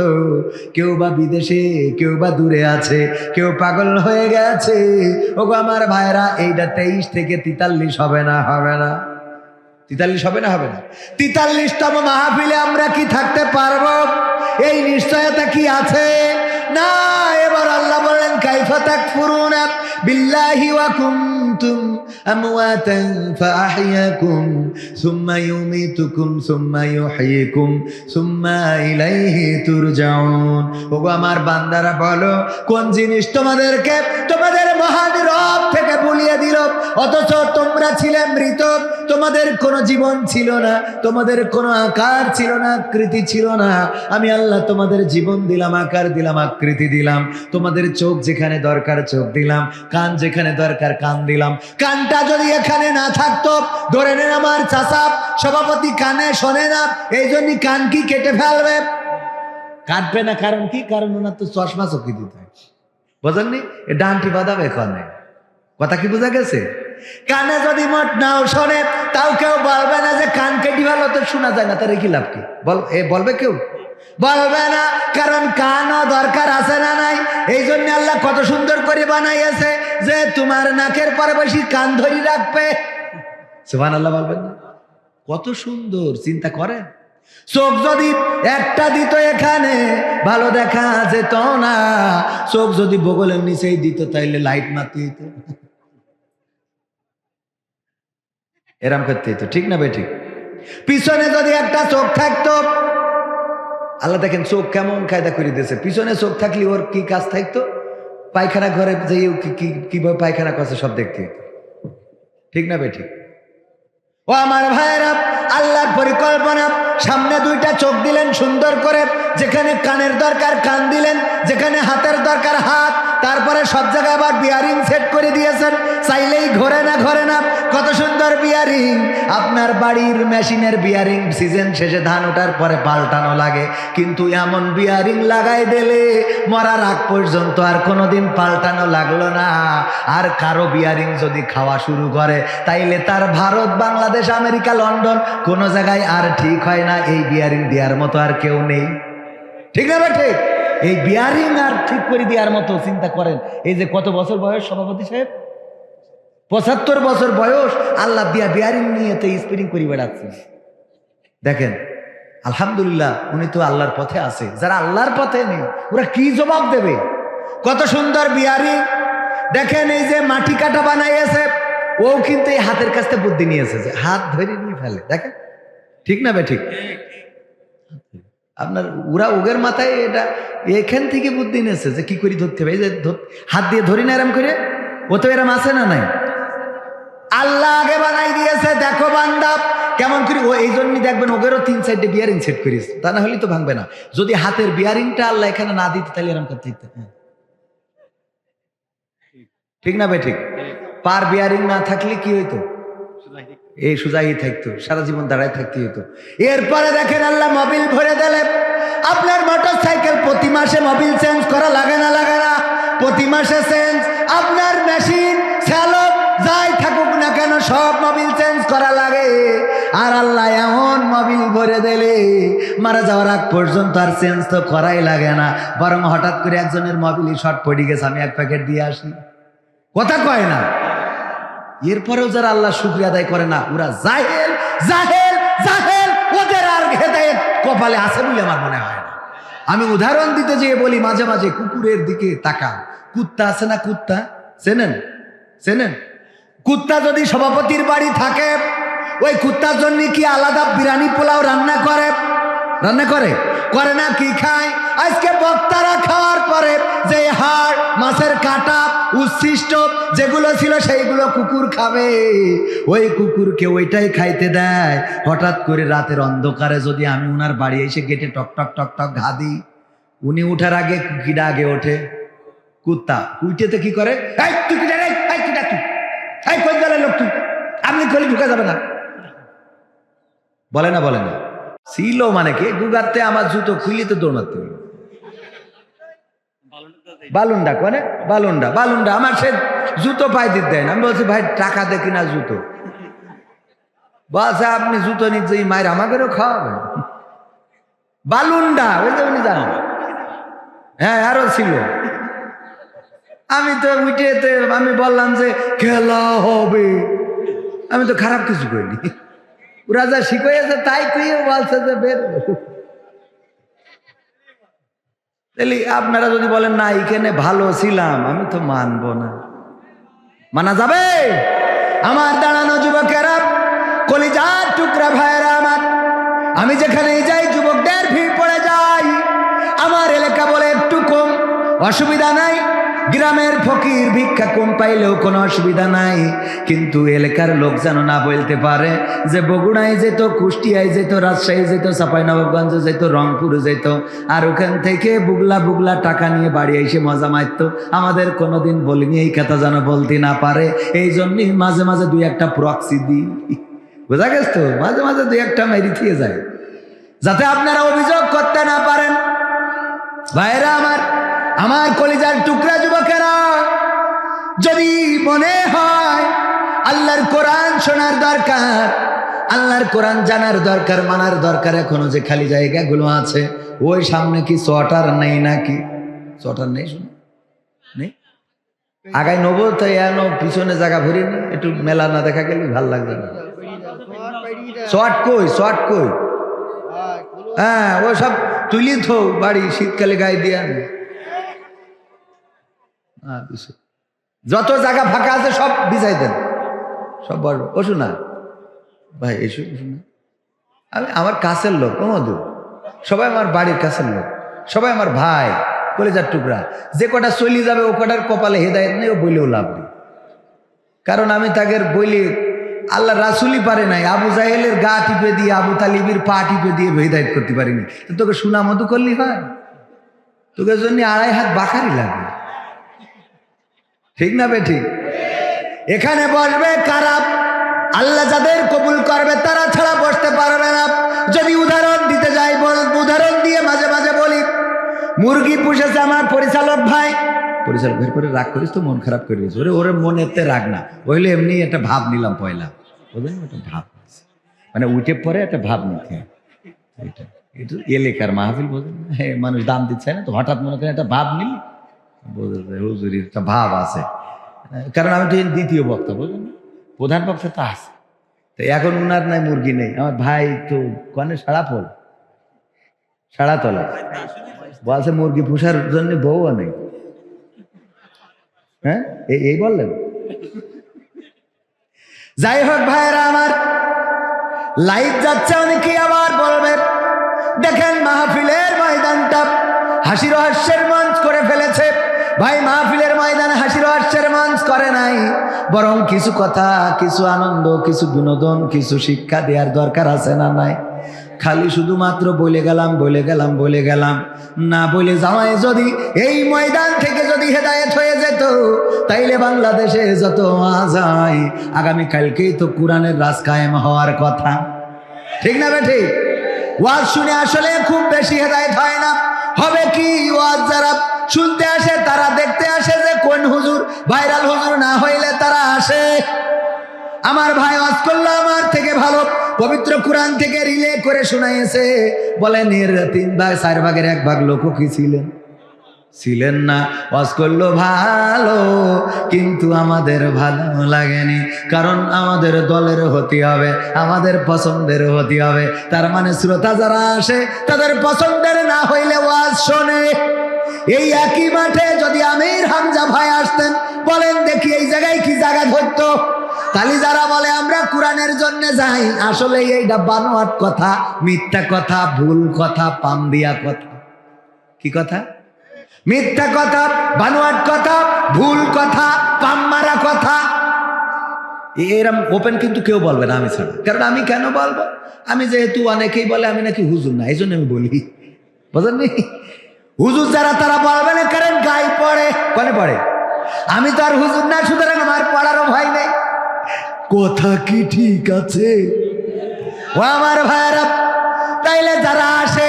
কেউ বা বিদেশে, কেউ বা দূরে আছে, কেউ পাগল হয়ে গেছে। ওগো আমার ভাইরা, এইটা 23 থেকে 43 হবে না? হবে না? 43 হবে না? হবে না? 43তম মাহফিলে আমরা কি থাকতে পারবো? এই নিশ্চয়তা কি আছে? না। এবার আল্লাহ বলেন কাইফা তাকফুরুনা বিল্লাহি ওয়া কুনতুম আমওয়াতান ফাআহইয়াকুম সুম্মা ইউমীতুকুম সুম্মা ইউহয়িকুম সুম্মা ইলাইহি তুরজাউন। ওগো আমার বান্দারা, বলো কোন জিনিস তোমাদেরকে তোমাদের মহান রব থেকে ভুলিয়ে দিল, অথচ তোমরা ছিলে মৃত, তোমাদের কোনো জীবন ছিল না, তোমাদের কোনো আকার ছিল না, আকৃতি ছিল না। আমি আল্লাহ তোমাদের জীবন দিলাম, আকার দিলাম, আকৃতি দিলাম, তোমাদের চোখ যেখানে দরকার চোখ দিলাম, কান যেখানে দরকার কান দিলাম। কানটা যদি এখানে না থাকতো, ধরে নেন আমার চাচা সভাপতি কানে শোনে না, এই জন্য কান কি কেটে ফেলবে? কাটবে না। কারণ কি? কারণ ওনার তো চশমা চোখে দিতে হয়, বোঝেননি? ডানটি বাঁধাবে কানে। কথা কি বোঝা গেছে? কানে যদি মোট নাও শোনে, তাও কেউ বলবে না যে কান কেটে ভালো, তো শোনা যায় না, তার কি লাভ? কি বলবে? কেউ বলবে না। কারণ কানও দরকার আছে না নাই? এই জন্য আল্লাহ কত সুন্দর করে বানাইছে যে তোমার নাকের পরে বেশি কান ধরি রাখবে। সুবহানাল্লাহ বলবেন না? কত সুন্দর চিন্তা করেন। চোখ যদি একটা দিত এখানে, ভালো দেখা যেত না। চোখ যদি বগলের নিচেই দিত, তাইলে লাইট মারতে হইতো, এরাম করতে হইতো। ঠিক না বে ঠিক? পিছনে যদি একটা চোখ থাকতো, আল্লাহ দেখেন চোখ কেমন কায়দা করে দিয়েছে। পিছনে চোখ থাকলে ওর কি কাজ থাকতো? পায়খানা ঘরে যে কিভাবে পায়খানা করছে সব দেখতে হইতো। ঠিক না বে ঠিক? ও আমার ভাইয়েরা, আল্লাহর পরিকল্পনা। সামনে 2টা চোখ দিলেন সুন্দর করে, যেখানে কানের দরকার কান দিলেন, যেখানে হাতের দরকার হাত, তারপরে সব জায়গায় আবার বিয়ারিং সেট করে দিয়েছেন, চাইলেই ঘোরে না, ঘোরে না। কত সুন্দর বিয়ারিং! আপনার বাড়ির মেশিনের বিয়ারিং সিজন শেষে ধান ওঠার পরে পাল্টানো লাগে, কিন্তু এমন বিয়ারিং লাগাই দিলে মরার আগ পর্যন্ত আর কোনোদিন পাল্টানো লাগলো না। আর কারো বিয়ারিং যদি খাওয়া শুরু করে, তাইলে তার ভারত, বাংলাদেশ, আমেরিকা, লন্ডন কোনো জায়গায় আর ঠিক হয় না। এই বিয়ারিং দেওয়ার মতো আর কেউ নেই। ঠিক না ভাই? ঠিক। এই বিয়ারিং আর ঠিক করে দেওয়ার মতো চিন্তা করেন। এই যে কত বছর বয়স সভাপতি সাহেব? 75 বছর বয়স। আল্লাহ দিয়া বিয়ারিং নিয়ে তো স্পিরিং করে বেড়াচ্ছে। দেখেন, আলহামদুলিল্লাহ, উনি তো আল্লাহর পথে আছে। যারা আল্লাহর পথে নেই ওরা কি জবাব দেবে? কত সুন্দর বিয়ারিং! দেখেন, এই যে মাটি কাটা বানাইছে, ও কিন্তু এই হাতের কাছ থেকে বুদ্ধি নিয়েছে যে হাত ধরে নিয়ে ফেলে, দেখেন ঠিক না বে ঠিক? আপনার ওরা ওগের মাথায় এটা এখান থেকে বুদ্ধি নিয়েছে যে কি করে ধরতে হবে, এই যে হাত দিয়ে ধরি না এরম করে, ও তো এরম আছে না নাই? আল্লাহ আগে বানাই দিয়েছে, দেখো বান্দা কেমন করে। ও এই জন্যই দেখবেন ওগেরও 3 সাইডে বিয়ারিং সেট করিস, তা না হলে তো ভাঙবে না। যদি হাতের বিয়ারিংটা আল্লাহ এখানে না দিতে তাহলে এরম করতে দিতে, ঠিক না ভাই ঠিক? পার বিয়ারিং না থাকলে কি হইতো? এই সুজাই থাকতো, সারা জীবন দাঁড়ায় থাকতে হইতো। এরপরে দেখেন আল্লাহ মোবিল ভরে দিলেন। আপনার মোটর সাইকেল প্রতি মাসে মোবিল চেঞ্জ করা লাগে না? লাগে না? প্রতি মাসে চেঞ্জ। আপনার মেশিন চালক যাই থাকুক না কেন সব মোবিল চেঞ্জ করা লাগে। আর আল্লাহ এমন মোবিল ভরে দিলে মারা যাওয়ার আগ পর্যন্ত আর চেঞ্জ তো করাই লাগে না, বরং হঠাৎ করে একজনের মোবিলই শর্ট পড়ে গেছে, আমি 1 প্যাকেট দিয়ে আসি, কথা কয় না। এরপরেও যারা আল্লাহ শুকরিয়া আদায় করে না, ওরা জাহেল জাহেল জাহেল, ওদের আর হেদায়েত কপালে আছে বলে আমার মনে হয় না। আমি উদাহরণ দিতে যেয়ে বলি, মাঝে মাঝে কুকুরের দিকে তাকান। কুত্তা আছে না? কুত্তা চেনেন? চেনেন? কুত্তা যদি সভাপতির বাড়ি থাকে, ওই কুত্তার জন্য কি আলাদা বিরিয়ানি পোলাও রান্না করে? রান্না করে? করে না? কি খায়? আজকে বক্তারা খাওয়ার পরে যে হাড়, মাছের কাটা, উচ্ছিষ্ট যেগুলো ছিল সেইগুলো কুকুর খাবে। ওই কুকুরকে ওইটাই খাইতে দেয়। হঠাৎ করে রাতের অন্ধকারে যদি আমি উনার বাড়ি এসে গেটে টক টক টক টক ঘা দিই, উনি উঠার আগে কিডা আগে ওঠে? কুত্তা। উঠেতে কি করে? এই তুই কিডা রে? এই কিডা তুই? এই কই গেলে লোক তুই? আপনি কইলে ঢুকা যাবে না, বলে না? বলে না? ছিল মানে কি? গুগাতে আমার জুতো খুলিতে দৌড়াতে হলো। বালুন্ডা করে, বালুন্ডা বালুন্ডা আমার সে জুতো পায়ে দিতে দেয় না। আমি বলছি ভাই টাকা দেখি না জুতো, বলছে আপনি জুতো নিতে মায়ের আমাকেও খাওয়াবেন। বালুন্ডা, ওই যে উনি জানেন। হ্যাঁ আরো ছিল। আমি তো উঠেতে আমি বললাম যে খেলা হবে, আমি তো খারাপ কিছু করিনি। ওরা যা শিখাইছে তাই কইয়ে বলছে যে বের। তাহলে আপনারা যদি বলেন না এখানে ভালো ছিলাম, আমি তো মানবো না। মানা যাবে? আমার দাঁড়ানো যুবকেরা, কলিজার টুকরা ভাইয়েরা আমার, আমি যেখানেই যাই যুবকদের ভিড় পড়ে যায়। আমার এলাকা বলে একটু কম, অসুবিধা নাই। গ্রামের ফকির ভিক্ষা কম পাইলেও কোনো অসুবিধা নাই, কিন্তু এলাকার লোক যেন না বলতে পারে যে বগুড়ায় যেত, কুষ্টিয়ায় যেত, রাজশাহী যেত, চাঁপাইনবাবগঞ্জ যেত, রংপুরে যেত, আর ওখান থেকে বুগলা বুগলা টাকা নিয়ে বাড়ি এসে মজা মারত। আমাদের কোনোদিন বলিনি, এই কথা যেন বলতে না পারে। এই জন্যই মাঝে মাঝে 2-1টা প্রক্সি দিই, বোঝা গেছে তো? মাঝে মাঝে 2-1টা মেরি দিয়ে যায়, যাতে আপনারা অভিযোগ করতে না পারেন। ভাইরা আমার, আমার কলিজার টুকরা যুবকেরা, যদি মনে হয় আল্লাহর কোরআন শোনার দরকার, আল্লাহর কোরআন জানার দরকার, মানার দরকার, এখনো যে খালি জায়গাগুলো আছে, ওই সামনে কি চটার নেই নাকি? চটার নেই, শুনে নেই, আগায় নেবো তাই এনো পিছনে জায়গা ভরি নি, একটু মেলা না দেখা গেলে ভাল লাগবে না। শর্ট কই, শর্ট কই? হ্যাঁ ও সব তুলি থো বাড়ি, শীতকালে গায়ে দিয়ে আনি। যত জায়গা ফাঁকা আছে সব বিছাই দেন, সব বড়। ও শোনা ভাই, এসো শোনা, আমি আমার কাছের লোক, ও মধু, সবাই আমার বাড়ির কাছের লোক, সবাই আমার ভাই, কলিজার টুকরা। যে কটা চলি যাবে ও কটার কপালে হেদায়েত নেই, ও বইলেও লাভ নেই। কারণ আমি তাকে বলি, আল্লাহ রাসুলই পারে নাই, আবু জাহেলের গা টিপে দিয়ে, আবু তালিবের পা টিপে দিয়ে হেদায়েত করতে পারিনি। তোকে সুনা মধু করলি হয়? তোকে জন্য 2.5 হাত বাকারি লাগবে, ঠিক না বে ঠিক? এখানে বসবে কারা? আল্লাহ যাদের কবুল করবে তারা ছাড়া বসতে পারবে না। যদি উদাহরণ দিতে যাই, উদাহরণ দিয়ে মাঝে মাঝে বলি, মুরগি পুষেছে আমার পরিচালক ভাই। পরিচালক ভাইয়ের পরে রাগ করিস তো, মন খারাপ করে দিয়েছে। ওরে মনেতে রাগ না, ওইলে এমনি একটা ভাব নিলাম পয়লা, বুঝলেন? একটা ভাব মানে উঠে পরে একটা ভাব নিতে, এটা একটু এলাকার মাহফিল, বোঝেন? হ্যাঁ, মানুষ দাম দিচ্ছে না তো, হঠাৎ মনে করেন একটা ভাব নিলি, হুজুরির একটা ভাব আছে। কারণ আমি তো দ্বিতীয় বক্তা, বুঝলেন? প্রধান বক্তা তো আছে, তো এখন উনার নাই মুরগি নেই। আমার ভাই তো কনে সাড়া ফল, সাড়া তলা বলছে মুরগি পুষার জন্য বউও নেই। হ্যাঁ এই বললেন? যাই হোক ভাইরা আমার, লাইভ যাচ্ছে, অনেকেই আবার বলবে দেখেন মাহফিলের ময়দানটা হাসি রহস্যের মঞ্চ করে ফেলেছে। ভাই, মাহফিলের ময়দানে হাসি রহস্যের মঞ্চ করে নাই, বরং কিছু কথা, কিছু আনন্দ, কিছু বিনোদন, কিছু শিক্ষা দেওয়ার দরকার আছে না নাই? খালি শুধুমাত্র বলে গেলাম না বলে যাওয়ায় যদি এই ময়দান থেকে যদি হেদায়েত হয়ে যেত, তাইলে বাংলাদেশে যত ওয়াজ হয় আগামীকালকেই তো কোরআনের রাজ কায়েম হওয়ার কথা, ঠিক না বেঠিক? ওয়াজ শুনে আসলে খুব বেশি হেদায়েত হয় না। হবে কি, ওয়াজ যারা শুনতে আসে তারা দেখতে আসে যে কোন হুজুর ভাইরাল হুজুর না হইলে তারা আসে। আমার ভাই ওয়াজ করলো আমার থেকে ভালো, পবিত্র কোরআন থেকে রিলে করে শোনাইছে। বলেন এর 3 ভাগ 4 ভাগের 1 ভাগ লোক কি ছিলেন না? ওয়াজ করলো ভালো, কিন্তু আমাদের ভালো লাগেনি, কারণ আমাদের দলের হতে হবে, আমাদের পছন্দের হতে হবে। তার মানে শ্রোতা যারা আসে তাদের পছন্দের না হইলে ওয়াজ শোনে। এই একই মাঠে যদি আমির হামজা ভাই আসতেন, বলেন দেখি এই জায়গায় কি জায়গা ধরতো? তালি যারা বলে আমরা কোরআনের জন্য যাই, আসলে এইটা বানোয়াট কথা, মিথ্যা কথা, ভুল কথা, পাম দিয়া কথা। কি কথা? মিথ্যা কথা, বানোয়াট কথা, ভুল কথা, পাম মারা কথা। এরম ওপেন কিন্তু কেউ বলবে না আমি ছাড়া। কারণ আমি কেন বলবো? আমি যেহেতু অনেকেই বলে আমি নাকি হুজুর না, এই জন্য আমি বলি, বুঝলেন? হুজুর যারা তারা বলবে না, কারণ গায়ে পড়ে, কনে পড়ে। আমি তো আর হুজুর না, সুতরাং আমার পড়ারও ভয় নেই। কথা কি ঠিক আছে ও আমার ভাইরা? তাইলে যারা আসে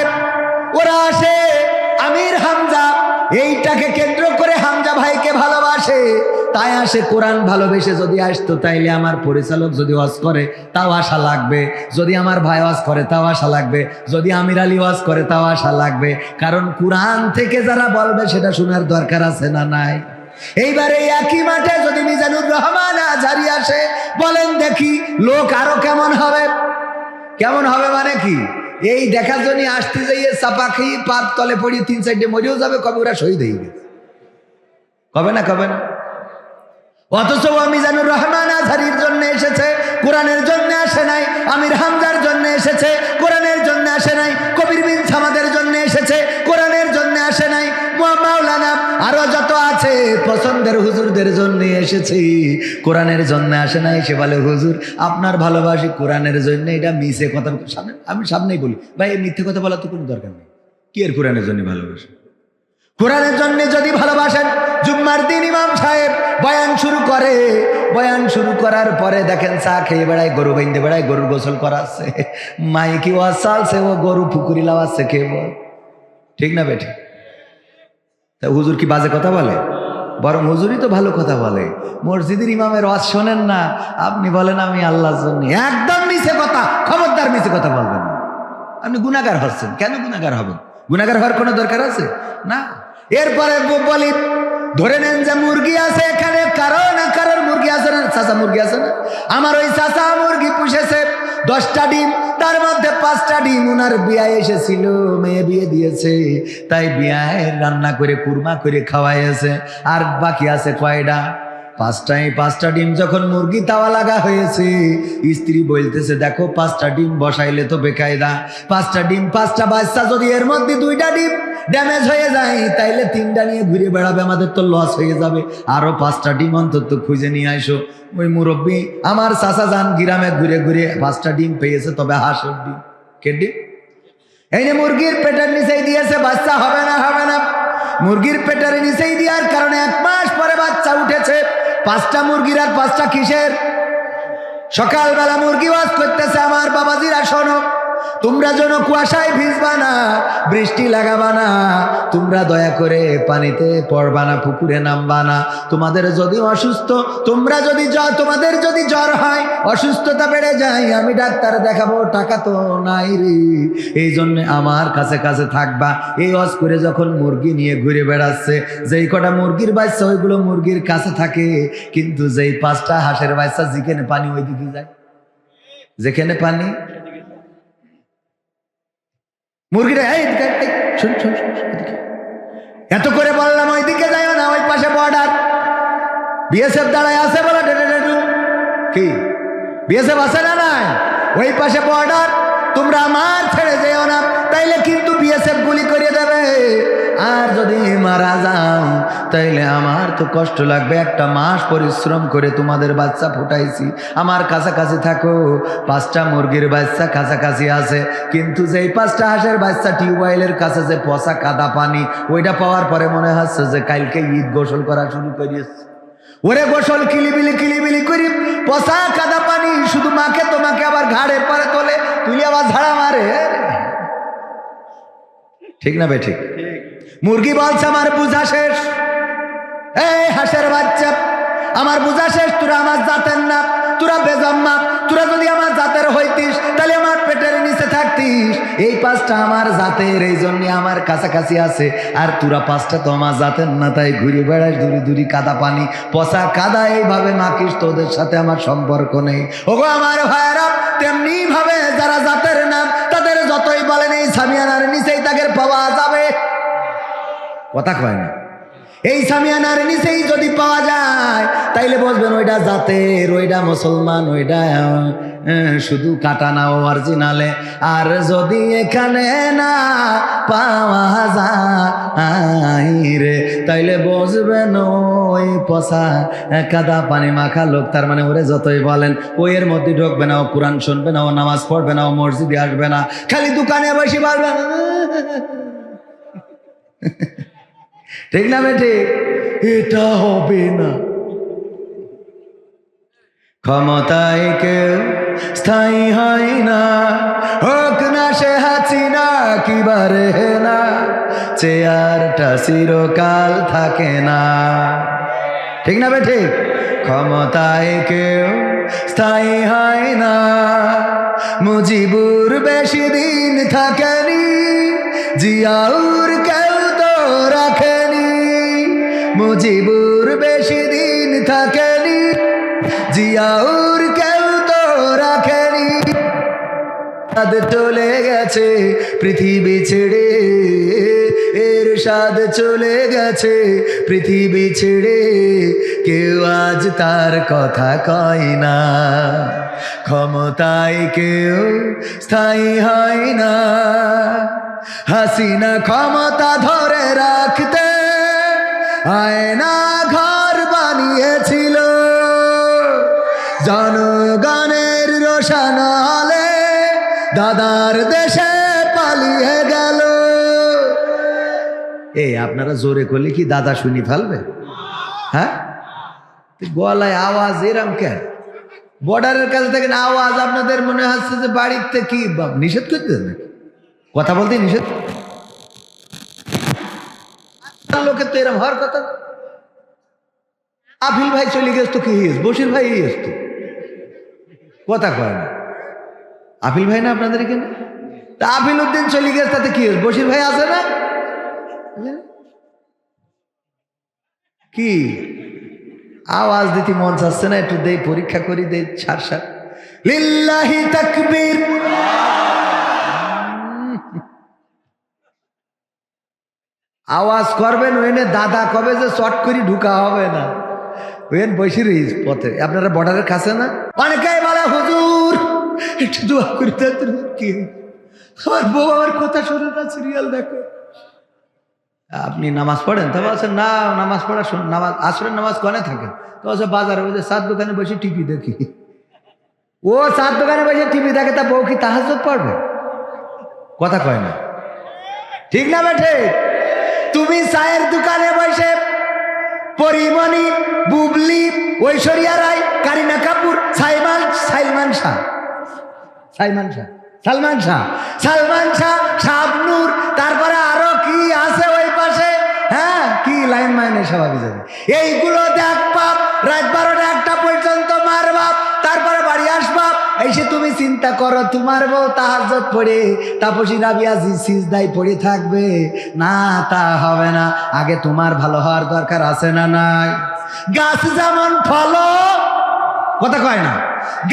ওরা আসে আমির হামজা, এইটাকে কেন্দ্র করে হামজা ভাইকে ভালোবাসে, তাই আসে। কোরআন ভালোবেসে যদি আসতো তাইলে আমার পরিচালক যদি ওয়াজ করে তাও আশা লাগবে, যদি আমার ভাই ওয়াজ করে তাও আশা লাগবে, যদি আমির আলী ওয়াজ করে তাও আশা লাগবে, কারণ কোরআন থেকে যারা বলবে সেটা শোনার দরকার আছে না নাই? এইবারে একই মাঠে যদি মিজানুর রহমান আজহারী আসে, বলেন দেখি লোক আরো কেমন হবে? কেমন হবে মানে কি? এই দেখার জন্য আসতে যাইয়ে চাপা খেয়ে পাত তলে পড়িয়ে 3-4 মরেও যাবে, কবে ওরা শহীদ হয়ে গেছে, কবে না? অথচ মিজানুর রহমান আজহারীর জন্য এসেছে, কোরআনের জন্য আসে নাই। আমির হামজার জন্য এসেছে, কোরআনের জন্য আসে নাই। কবির বিন সামাদের জন্য এসেছে, কোরআনের জন্য আসে নাই। মাওলানা আরো যত আছে পছন্দের হুজুরদের জন্য এসেছে, কোরআনের জন্য আসে নাই। সে বলে হুজুর আপনার ভালোবাসি কোরআনের জন্য, এটা মিছে কথা। সামনে আমি সামনেই বলি, ভাই এই মিথ্যে কথা বলা তো কোনো দরকার নেই। কি এর কোরআনের জন্য ভালোবাসি? কোরআনের জন্য যদি ভালোবাসেন, জুম্মার দিন ইমাম সাহেব বয়ান শুরু করে, বয়ান শুরু করার পরে দেখেন চা খেয়ে বেড়ায়, গরু বাইন্দে বেড়ায়, গরুর গোসল করাচ্ছে, মাইকি ওয়াজ চালছে, ও গরু পুকুরি লাওয়াচ্ছে, কে বল, ঠিক না বেঠি? তা হুজুর কি বাজে কথা বলে? বরং হুজুরই তো ভালো কথা বলে। মসজিদের ইমামের ওয়াজ শোনেন না, আপনি বলেন আমি আল্লাহর জন্য। একদম মিছে কথা, খবরদার মিছে কথা বলবেন না। আপনি গুনাহগার হচ্ছেন। কেন গুনাহগার হবেন? গুনাহগার হওয়ার কোনো দরকার আছে না। এরপরে বলি, ধরে নেন যে মুরগি আছে এখানে, কারো না কারোর মুরগি আছে না, চাচা মুরগি আছে না? আমার ওই চাচা মুরগি পুষেছে 10টা ডিম, তার মধ্যে 5টা ডিম ওনার বিয়ায় এসেছিল, মেয়ে বিয়ে দিয়েছে, তাই বিয়ায় রান্না করে কুরমা করে খাওয়াইছে। আর বাকি আছে কয়টা? 5টাই। 5টা ডিম যখন মুরগি তাওয়া লাগা হয়েছে, স্ত্রী বলতেছে দেখো 5টা ডিম বসাইলে তো বেকায়দা, 5টা ডিম 5টা বাচ্চা, যদি এর মধ্যে 2টা ডিম ড্যামেজ হয়ে যায় তাইলে 3টা নিয়ে ঘুরে বেড়াবে, আমাদের তো লস হয়ে যাবে। আরো 5টা ডিম অন্তত খুঁজে নিয়ে আসো। ওই মুরব্বী আমার চাচা যান গ্রামে ঘুরে ঘুরে 5টা ডিম পেয়েছে, তবে হাঁসের ডিম। কে ডিম? এই যে মুরগির পেটের নিচেই দিয়েছে, বাচ্চা হবে না, হবে না। মুরগির পেটের নিচেই দেওয়ার কারণে 1 মাস পরে বাচ্চা উঠেছে। 5টা মুরগির আর 5টা কিসের? সকালবেলা মুরগি ওয়াজ করতেছে, আমার বাবাজিরা শোনো, তোমরা যেন কুয়াশায় ভিজবা না, বৃষ্টি লাগাবা না, তোমরা দয়া করে পানিতে পড়বা না, পুকুরে নামবা না। তোমাদের যদি অসুস্থ, তোমাদের যদি জ্বর হয়, অসুস্থতা বেড়ে যায়, আমি ডাক্তার দেখাবো, টাকা তো নাই রে, এই জন্য আমার কাছে কাছে থাকবা। এই ওয়াজ করে যখন মুরগি নিয়ে ঘুরে বেড়াচ্ছে, যেই কটা মুরগির বাচ্চা ওইগুলো মুরগির কাছে থাকে, কিন্তু যেই 5টা হাঁসের বাচ্চা যেখানে পানি ওই দিকে যায়, যেখানে পানি মুরগিটা এত করে বললাম ওইদিকে যাইও না, ওই পাশে বর্ডার, বিএসএফ দাঁড়ায় আছে বলে কি বিএসএফ আছে না নাই? ওই পাশে বর্ডার, তোমরা আমার ছেড়ে যেও না, তাইলে কিন্তু বিএসএফ গুলি করে দেবে। আর যদি মারা যাও তাইলে আমার তো কষ্ট লাগবে। একটা মাস পরিশ্রম করে তোমাদের বাচ্চা ফুটাইছি, আমার কাছাকাছি থাকো। 5টা মুরগির বাচ্চা কাছাকাছি আছে, কিন্তু যেই 5টা হাঁসের বাচ্চা টিউবওয়েলের কাছে যে পচা কাদা পানি, ওইটা পাওয়ার পরে মনে হচ্ছে যে কালকে ঈদ গোসল করা শুরু করিয়েছে। ওরে গোসল কিলিবিলি করি, পচা কাদা পানি শুধু মাকে, তোমাকে আবার ঘাড়ের পরে তোলে, তুলে আবার ঝাড়া মারে। ঠিক না ভাই? ঠিক। মুরগি বলছে আমার বুঝা শেষ। এই হাঁসের বাচ্চা, আমার বুঝা শেষ, তোরা আমার জাতের না, তোরা বেজম্মা। তোরা যদি আমার জাতের হইতিস তাহলে আমার পেটের নিচে থাকতিস। এই 5টা আমার জাতের, এই জন্য আমার কাছাকাছি আছে। আর তোরা 5টা তো আমার জাতের না, তাই ঘুরে বেড়াস দূরি কাদা পানি, পচা কাদা এইভাবে মাখিস, তোদের সাথে আমার সম্পর্ক নেই। ওগো আমার ভাইয়েরা, তেমনি ভাবে যারা জাতের নাম, তাদের যতই বলেন এই সামিয়ানার নিচেই তাদের পাওয়া যাবে। কথা কয় না? এই সামিয়ানার নিচেই যদি পাওয়া যায় তাইলে বলবেন ওইটা জাতের, ওইটা মুসলমান, ওইটা শুধু কাটানা অরিজিনালে। আর যদি এখানে না পাওয়া যায় রে, তাইলে বুঝবেন ওই পচা কাদা পানি মাখা লোক। তার মানে ওরে যতই বলেন ও এর মধ্যে ঢুকবে না, ও কোরআন শুনবে না, ও নামাজ পড়বে না, ও মসজিদে আসবে না, খালি দোকানে বসে পারবে না। ঠিক না বেটে? এটা হবে না। ক্ষমতায় কেউ স্থায়ী হয় না, হোক না সে হাসিনা কিবারে না, চেয়ারটা চিরকাল থাকে না। ঠিক না বেটে? ক্ষমতায় কেউ স্থায়ী হয় না, মুজিবুর বেশি দিন থাকেনি, জিয়াউর কেউ তো রাখেনি। মুজিবুর বেশি দিন থাকেনি, জিয়াউর কেউ তো রাখেনি। সাদ চলে গেছে পৃথিবী ছেড়ে, এরশাদ চলে গেছে পৃথিবী ছেড়ে, কেউ আজ তার কথা কয় না। ক্ষমতায় কেউ স্থায়ী হয় না, হাসিনা ক্ষমতা ধরে রাখতে আয়না ঘর বানিয়েছিল, জনগণের রোশনালে দাদার দেশে পালিয়ে গেল। এই আপনারা জোরে করলে কি দাদা শুনি ফেলবে? হ্যাঁ, গলায় আওয়াজ এরম কেন? বর্ডারের কাছে থেকে আওয়াজ আপনাদের মনে হচ্ছে যে বাড়িতে কি নিষেধ করতে নাকি? কথা বলতে নিষেধ? লোকের তো এরম হওয়ার কথা। আফিল ভাই চলে গেছ তো কি হয়েছে? বশির ভাই হয়েছ তো, কথা কয় না। আফিল ভাই না আপনাদের এখানে? তা আফিল উদ্দিন চলে গেছে, তাতে কি হয়েছে? বশির ভাই আছে না? কি আওয়াজ দিতে মন চাচ্ছে না? একটু দেই, পরীক্ষা করি, দেই সার লিল্লাহি তাকবীর। আওয়াজ করবেন ওইনে দাদা কবে যে চট করে ঢুকা হবে না, ওইন বসে রয়েছে পথে। আপনারা বর্ডারের কাছে না? অনেকেই বলে হুজুর একটু দোয়া করে দেন, কি আমার বউ আমার কথা শোনে না, সিরিয়াল দেখো। আপনি নামাজ পড়েন? তা বলছেন না, নামাজ পড়া নামাজ আসরের নামাজ কনে থাকেন? তো বলছে বাজারে, বলছে চার দোকানে বসে টিভি দেখি। ও চার দোকানে বসে টিভি দেখে, তা বউ কি তাহাজ্জুদ পড়বে? কথা কয় না। ঠিক না বেঠে? তুমি চায়ের দোকানে বসে পরিমণি, বুবলি, ঐশ্বরিয়া রায়, কারিনা কাপুর, সালমান শাহ, শাবনূর, তারপরে আরো কি আছে ওই পাশে, হ্যাঁ কি লাইন মাইনে সবাই যাবে, এইগুলো দেখবা, রাত 12টা 1টা পর্যন্ত মারবা, তারপরে বাড়ি আসবা। এসে তুমি চিন্তা করো তোমার বউ তাহাজ্জুদ পড়ে তাপসী রাবিয়া সিজদায় পড়ে থাকবে না? তা হবে না। আগে তোমার ভালো হওয়ার দরকার আছে না নাই? গাছ যেমন ফলো, কথা কয় না,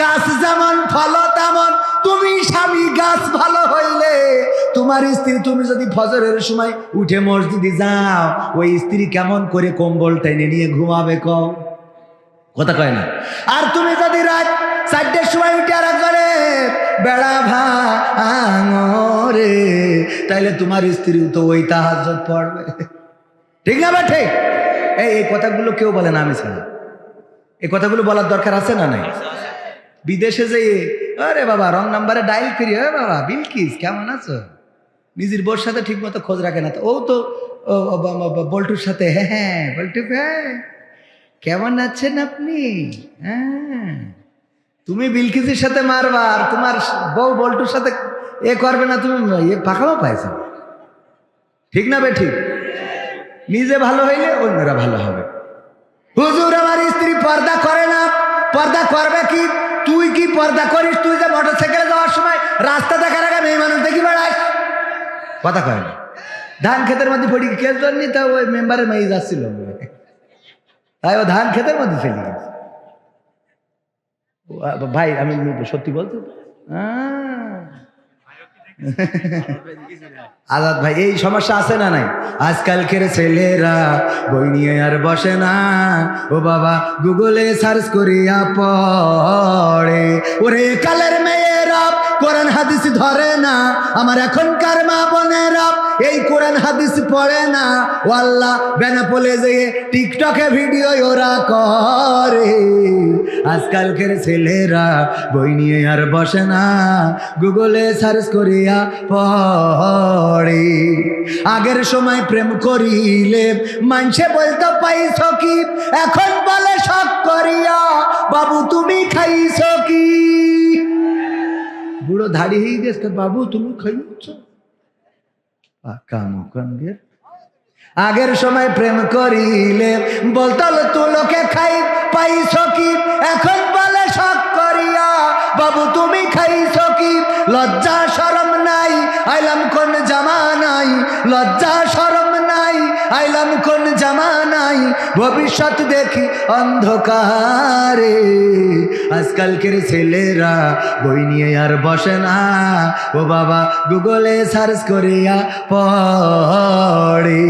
গাছ যেমন ফলো তেমন তুমি স্বামী গাছ ভালো হইলে তোমার স্ত্রী, তুমি যদি ফজরের সময় উঠে মসজিদে যাও, ওই স্ত্রী কেমন করে কম্বল টেনে নিয়ে ঘুমাবে কও? কথা কয় না। আর তুমি যদি রাত 4টের সময় উঠে আর করে বেড়া ভাঙরে, তাইলে তোমার স্ত্রী তো ওই তাহাজ্জুদ পড়বে। ঠিক না বেঠে? এই কথাগুলো কেউ বলে না আমি ছাড়া। এই কথাগুলো বলার দরকার আছে না নাই? বিদেশে যে আরে বাবা রং নাম্বারে ডায়াল করি, বাবা বিলকিস কেমন আছো, নিজের বোর সাথে ঠিক মতো খোঁজ রাখে না। তো ও তো বল্টুর সাথে হ্যাঁ বল্টু কেমন আছেন আপনি, হ্যাঁ তুমি বিলকিসের সাথে মারবা আর তোমার বউ বল্টুর সাথে এ করবে না, তুমি পাকামো পাইছো। ঠিক না বে ঠিক? নিজে ভালো হইলে অন্যরা ভালো হবে। হুজুর আমার স্ত্রী পর্দা করে না, পর্দা করবে কি? তুই কি পর্দা করিস? তুই যে মোটরসাইকেলে যাওয়ার সময় রাস্তা দেখার আগে মেয়ে মানুষ দেখি বেড়াস, কথা কয় না। ধান ক্ষেতের মধ্যে পড়ি কে জন্য তা ওই মেম্বারের মেয়ে যাচ্ছিল, তাই ও ধান ক্ষেতের মধ্যে ফেলে গেছে। ভাই আমি সত্যি বলতে আজাদ ভাই এই সমস্যা আছে না নাই? আজকালকের ছেলেরা বই নিয়ে আর বসে না, ও বাবা গুগলে সার্চ করিয়া পড়ে। ওরে কালের মেয়েরা কোরআন হাদিস ধরে না, আমার এখনকার মা বোনেরা এই কোরআন হাদিস পড়ে না। ও আল্লাহ বেনাপোলে যেয়ে টিকটকে ভিডিও ওরা করে। আজকালকের ছেলেরা বই নিয়ে আর বসে না, গুগলে সার্চ করিয়া পড়ে। আগের সময় প্রেম করিলে মানুষে বলতো পাইছ কি, এখন বলে শখ করিয়া বাবু তুমি খাইছ কি। বুড়ো ধাড়ি হয়ে গেছে, বাবু তুমি খাইছ। আগের সময় প্রেম করিলে বলতো তো লোকে খাই পাইছ কি, এখন বলে শখ করিয়া বাবু তুমি খাইছ কি। লজ্জা শরম নাই আইলাম কোন জামানাই, লজ্জা শরম নাই আইলাম কোন জামানাই, ভবিষ্যৎ দেখি অন্ধকারে। আজকালকের ছেলেরা বই নিয়ে আর বসে না, ও বাবা গুগলে সার্চ করিয়া পড়ে।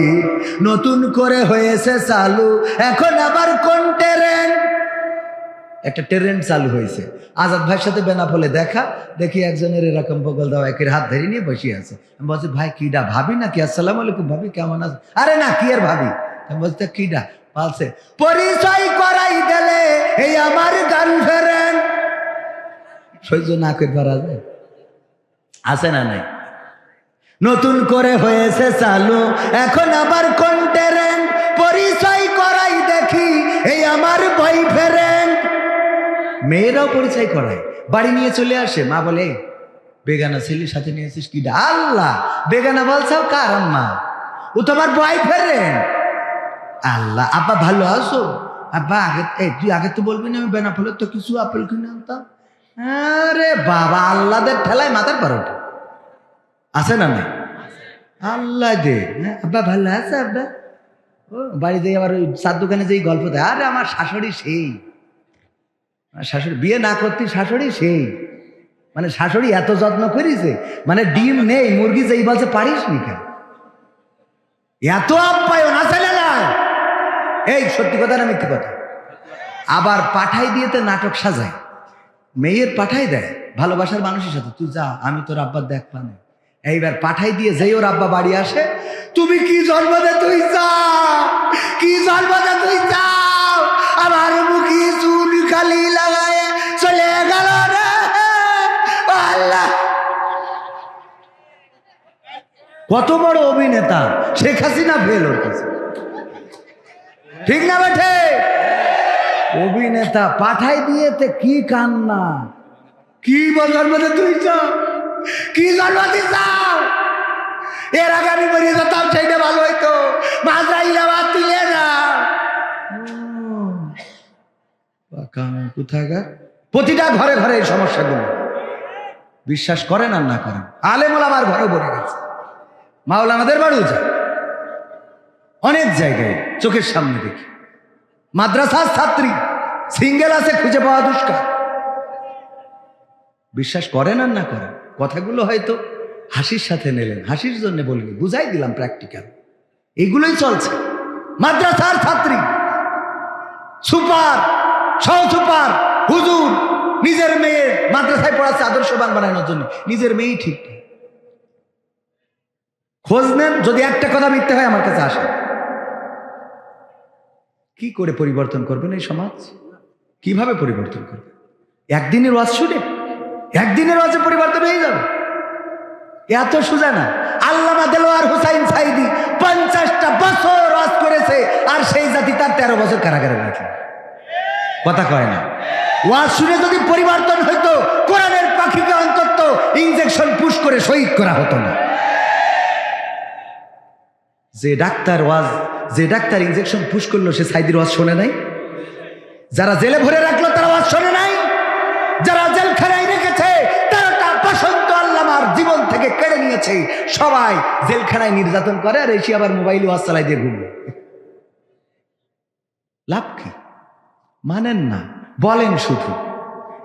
নতুন করে হয়েছে চালু এখন আবার কোন ট্রেন্ড, একটা ট্রেন্ড চালু হয়েছে। আজাদ ভাইয়ের সাথে বেনাপোলে দেখা দেখি একজনের এরকম বগল দাও একের হাত ধরে নিয়ে বসে আছে। আমি বলছি ভাই কিডা? ভাবি নাকি? আসসালামু আলাইকুম ভাবি কেমন আছে? আরে না কি আর ভাবি। আমি বলছি কিডা? বলছে পরিচয় করাই দিলে এই আমার গার্লফ্রেন্ড। সহ্য না করে পারা যায়? আছে না নাই? নতুন করে হয়েছে চালু এখন আবার কোন ট্রেন্ড, পরিচয় করাই দেখি এই আমার বয়ফ্রেন্ড। মেয়েরাও পরিচয় করায়, বাড়ি নিয়ে চলে আসে। মা বলে বেগানা ছেলের সাথে নিয়েছিস কি? আল্লাহ বেগানা বলছাও কার আম্মা? ও তোমার বয়ফ্রেন্ড। আল্লাহ আব্বা ভালো আছো? আব্বা আগে তুই আগে তো বলবি না আমি বেনাপোলের তো কিছু আপেল কিনে আনতাম। আরে বাবা আল্লাহদের ঠেলায় মাথার পর ওঠে। আছে না নাই? আল্লাহ দে আব্বা ভালো আছে আব্বা। ও বাড়ি যেয়ে আবার ওই চার দোকানে যেই গল্প দেয়, আরে আমার শাশুড়ি সেই, শাশুড়ি বিয়ে না করতে শাশুড়ি সেই, মানে শাশুড়ি এত যত্ন করেছে, মানে ডিম নেই মুরগি যেই বলছে পারিস নি কেন, এত আপ্যায়ন আছে না? এই সত্যি কথা না মিথ্যে কথা? আবার পাঠাই দিয়েতে নাটক সাজায়, মেয়ের পাঠাই দেয় ভালোবাসার মানুষের সাথে, তুই যা আমি তোর আব্বার দেখ পানে। এইবার পাঠাই দিয়ে যেই ওর আব্বা বাড়ি আসে, তুমি কি জন্ম দে তুই যা, কি জন্ম দে তুই যাও, আমার মুখে চুল খালি লাগায় চলে গেল রে আল্লাহ। কত বড় অভিনেতা শেখ হাসিনা ফেল ওর কাছে, ঠিক না বেঠে? অভিনেতা পাঠাই দিয়েতে কি কান্না, কি জন্ম দে তুই যাও, কি জন্ম দি যাও, এর আগে আমি মরিয়ে যেতাম সেইটা ভালো হইতো, মাজরাইল আবার তুলে না। কোথাকার প্রতিটা ঘরে ঘরে এই সমস্যাগুলো, বিশ্বাস করেন আর না করেন। আলেম ওলামার ঘরেও বলে গেছে, মাওলানাদের বাড়িও যায়, অনেক জায়গায় চোখের সামনে দেখি। মাদ্রাসার ছাত্রী সিঙ্গেল আছে, খুঁজে পাওয়া দুষ্কার। বিশ্বাস করেন আর না করেন, কথাগুলো হয়তো হাসির সাথে নিলেন, হাসির জন্য বলিনি, বুঝাই দিলাম প্র্যাকটিক্যাল। এগুলোই চলছে। মাদ্রাসার ছাত্রী সুপার, সহ সুপার, হুজুর নিজের মেয়ে মাদ্রাসায় পড়াচ্ছে আদর্শবান বানানোর জন্য, নিজের মেয়েই ঠিক নেই। খোঁজ নেন, যদি একটা কথা মিথ্যে হয় আমার কাছে আসে। কি করে পরিবর্তন করবেন এই সমাজ? কিভাবে পরিবর্তন করবেন? একদিনের ওয়াজ শুনে একদিনের ওয়াজে পরিবর্তন হয়ে যাবে? এত সোজা না। আল্লামা দেলোয়ার হোসাইন সাইদি 50টা বছর ওয়াজ করেছে, আর সেই জাতি তার 13 বছর কারাগারে রাখে। কথা কয় না? ওয়াজ শুনে যদি পরিবর্তন হইতো, কোরআনের পাখিকে অন্তত ইনজেকশন পুশ করে শহীদ করা হতো না। যে ডাক্তার ইনজেকশন পুশ করলো, সে সাইদির ওয়াজ শোনে নাই? যারা জেলে ভরে রাখলো তারা ওয়াজ শোনে নাই? যারা জেলখানায় রেখেছে তারা তার বসন্ত আল্লামার জীবন থেকে কেড়ে নিয়েছে। সবাই জেলখানায় নির্যাতন করে, আর এসে আবার মোবাইল ওয়াজ চালাই দিয়ে ঘুরবে। লাভ কি? মানেন না, বলেন শুধু।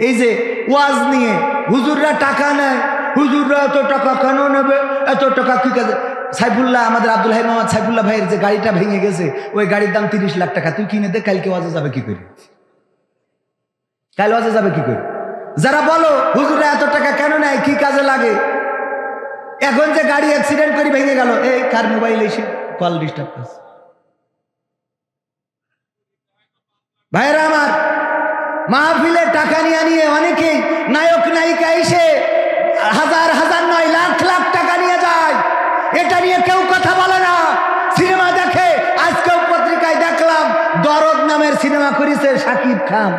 এই যে ওয়াজ নিয়ে হুজুররা টাকা নেয়, হুজুররা এত টাকা কেন নেবে, এত টাকা কি কাজে? সাইফুল্লাহ, আমাদের আব্দুল হাই মোহাম্মদ সাইফুল্লাহ ভাইয়ের যে গাড়িটা ভেঙে গেছে, ওই গাড়ির দাম 30 লাখ টাকা। তুই কিনে দে, কালকে ওয়াজে যাবে কি করে? কাল ওয়াজে যাবে কি করে? যারা বলো হুজুররা এত টাকা কেন নেয়, কি কাজে লাগে, এখন যে গাড়ি অ্যাক্সিডেন্ট করে ভেঙে গেল, এই কার মোবাইল এসে কল ডিস্টার্ব করছে। ভাইরা আমার, মাহফিলে টাকা নিয়ে অনেকেই নায়ক নায়িকা এসে হাজার হাজার নয় লাখ লাখ টাকা নিয়ে যায়। এটা নিয়ে কেউ কথা বলে না, সিনেমা দেখে। আজকেও পত্রিকায় দেখলাম দরদ নামের সিনেমা করেছে শাকিব খান।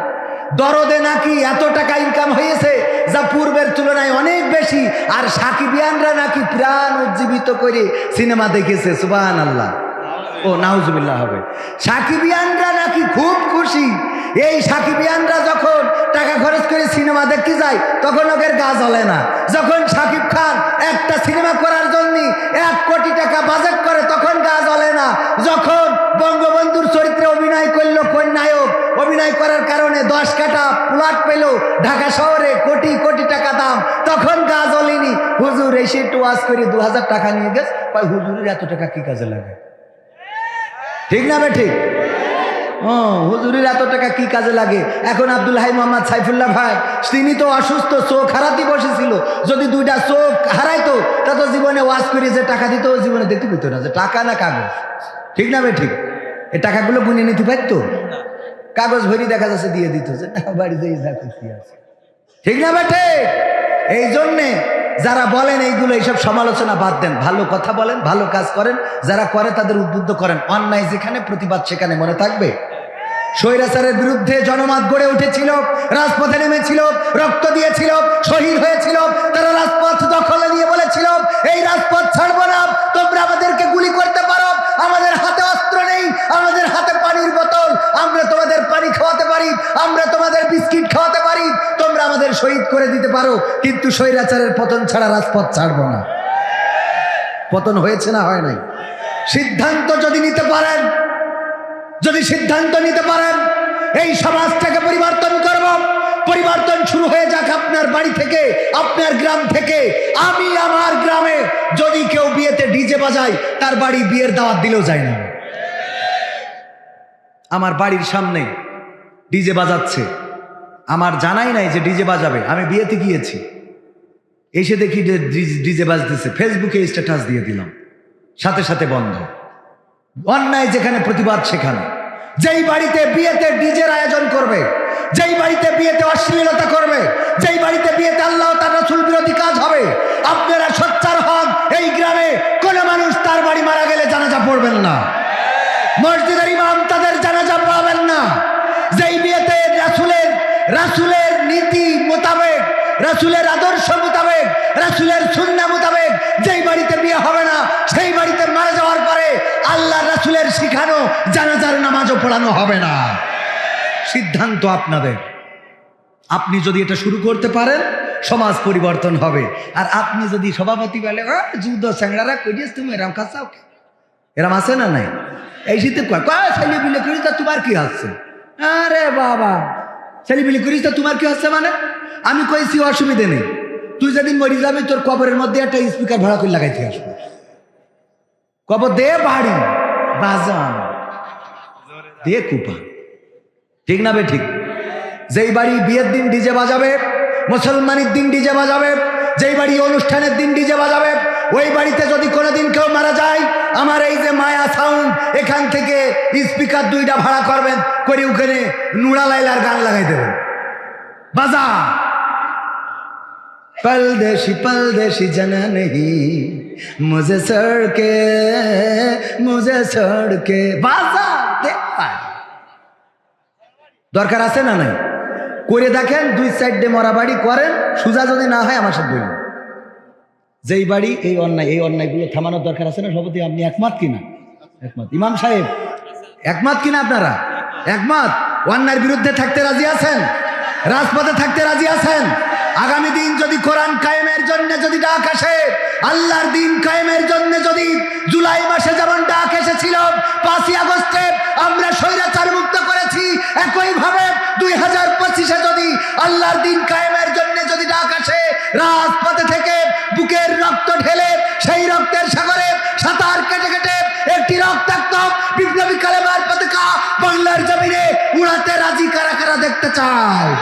দরদে নাকি এত টাকা ইনকাম হয়েছে যা পূর্বের তুলনায় অনেক বেশি, আর সাকিবিয়ানরা নাকি প্রাণ উজ্জীবিত করে সিনেমা দেখেছে। সুবহানাল্লাহ, ও নাউজুবিল্লাহ হবে। সাকিবিয়ানরা নাকি খুব খুশি। এই সাকিবিয়ানরা যখন টাকা খরচ করে সিনেমা দেখতে যায়, তখন ওদের গা জ্বলে না। যখন সাকিব খান একটা সিনেমা করার জন্য 1 কোটি টাকা বাজেট করে, তখন গা জ্বলে না। যখন বঙ্গবন্ধুর চরিত্রে অভিনয় করলো কোন নায়ক, অভিনয় করার কারণে 10 কাঠা প্লট পেল ঢাকা শহরে, কোটি কোটি টাকা দাম, তখন গা জ্বলেনি। হুজুর এসে একটু ওয়াজ করে 2000 টাকা নিয়ে গেছে, হুজুরের এত টাকা কি কাজে লাগে? ঠিক না বে ঠিক? হুজুরের এত টাকা কি কাজে লাগে? এখন আব্দুল হাই মোহাম্মদ সাইফুল্লাহ ভাই, তিনি তো অসুস্থ, চোখ হারাতে বসেছিল। যদি 2টা চোখ হারাইতো, তা তো জীবনে ওয়াজ করে যে টাকা দিত, জীবনে দেখতে পেত না যে টাকা না কাগজ। ঠিক না বে ঠিক? এই টাকাগুলো গুনে নিতে পারতো? কাগজ ভরি দেখা যাচ্ছে দিয়ে দিত, যে বাড়িতে আছে। ঠিক না বে ঠিক? এই জন্যে যারা বলেন এইগুলো, এইসব সমালোচনা বাদ দেন, ভালো কথা বলেন, ভালো কাজ করেন। যারা করে তাদের উদ্বুদ্ধ করেন। অন্যায় যেখানে, প্রতিবাদ সেখানে। মনে থাকবে, স্বৈরাচারের বিরুদ্ধে জনমত গড়ে উঠেছিল, রাজপথে নেমেছিল, রক্ত দিয়েছিল, শহীদ হয়েছিল। তারা রাজপথ দখলে নিয়ে বলেছিল, এই রাজপথ ছাড়বো না, তোমরা আমাদেরকে গুলি করতে পারো, আমাদের হাতে অস্ত্র নেই, আমাদের হাতে পানির বোতল, আমরা তোমাদের পানি খাওয়াতে পারি, আমরা তোমাদের বিস্কিট খাওয়াতে পারি, তোমরা আমাদের শহীদ করে দিতে পারো, কিন্তু স্বৈরাচারের পতন ছাড়া রাজপথ ছাড়বো না। পতন হয়েছে না হয় নাই? সিদ্ধান্ত যদি নিতে পারেন, এই সমাজটাকে পরিবর্তন করব, পরিবর্তন শুরু হয়ে যাক আপনার বাড়ি থেকে, আপনার গ্রাম থেকে। আমি আমার গ্রামে যদি কেউ বিয়েতে ডিজে বাজায়, তার বাড়ি বিয়ের দাওয়াত দিলেও যায় না। আমার বাড়ির সামনে ডিজে বাজাচ্ছে, আমার জানাই নাই যে ডিজে বাজাবে। আমি বিয়েতে গিয়েছি, এসে দেখি যে ডিজে বাজতেছে, ফেসবুকে স্ট্যাটাস দিয়ে দিলাম, সাথে সাথে বন্ধ। অন্যায় যেখানে, প্রতিবাদ সেখানে। যেই বাড়িতে বিয়েতে ডিজের আয়োজন করবে, যেই বাড়িতে বিয়েতে অশ্লীলতা করবে, যেই বাড়িতে বিয়েতে আল্লাহ তার রাসূল বিরোধী কাজ হবে, আপনারা সোচ্চার হন। এই গ্রামে কোন মানুষ তার বাড়ি মারা গেলে জানাজা পড়বেন না, মসজিদের ইমাম তাদের জানাজা পড়াবেন না। যেই বিয়েতে রাসূলের নীতি মোতাবেক, রাসূলের আদর্শ মোতাবেক, রাসূলের সুন্নাহ মোতাবেক যেই বাড়িতে বিয়ে হবে না, সেই বাড়িতে মারা যাওয়ার পরে আল্লাহ রাসূলের শিখানো জানাজার নামাজও পড়ানো হবে না। সিদ্ধান্ত আপনাদের। আপনি যদি এটা শুরু করতে পারেন, সমাজ পরিবর্তন হবে। আর আপনি যদি সভাপতি বলে, যুদ্ধ স্যাংরারা করিস, তুমি এরাম কাছাও, এরাম আছে না নাই? এই শীতে ছেলে বিলে করিস, তা তোমার কি হচ্ছে? আরে বাবা, ছেলে বিলে করিস, তা তোমার কি হচ্ছে? মানে আমি কইছি অসুবিধে নেই, তুই যেদিন মরি যাবি, তোর কবরের মধ্যে একটা স্পিকার ভাড়া করে লাগাইতে আসবো। কবর দে বাড়ি বাজান দে কুপা। ঠিক না বে ঠিক? যেই বাড়ি বিয়ের দিন ডিজে বাজাবে, মুসলমানের দিন ডিজে বাজাবে, যেই বাড়ি অনুষ্ঠানের দিন ডিজে বাজাবে, ওই বাড়িতে যদি কোনোদিন কেউ মারা যায়, আমার এই যে মায়া সাউন্ড এখান থেকে স্পিকার 2টা ভাড়া করবেন, করে ওখানে নুরা লাইলার গান লাগাই দেবেন, বাজা परदेशी जना नहीं मुझे छोड़ के बाजा দরকার আছে না নাই? করে দেখেন, 2 সাইডে মরা বাড়ি করেন, সুজা যদি না হয় আমার সাথে বলুন। যেই বাড়ি এই অন্যায়গুলো থামানোর দরকার আছে না সভাপতি? আপনি একমত কিনা? একমত। ইমাম সাহেব একমত কিনা? আপনারা একমত? অন্যায়ের বিরুদ্ধে থাকতে রাজি আছেন? রাজপথে থাকতে রাজি আছেন? আগামী দিন যদি কোরআন কায়েমের জন্য যদি ডাক আসে, আল্লাহর দিন কায়েমের জন্য যদি জুলাই মাসে যেমন ডাক এসেছিল, 5ই আগস্টে আমরা স্বৈরাচার মুক্ত করেছি, একইভাবে 2025-এ যদি আল্লাহর দিন কায়েমের জন্য যদি ডাক আসে, রাজপথে থেকে বুকের রক্ত ঢেলে সেই রক্তের সাগরে সাঁতার কেটে কেটে একটি রক্তাক্ত বিপ্লবী কালেমার পতাকা বাংলার জমিনে উড়াতে রাজি কারা কারা দেখতে চায়?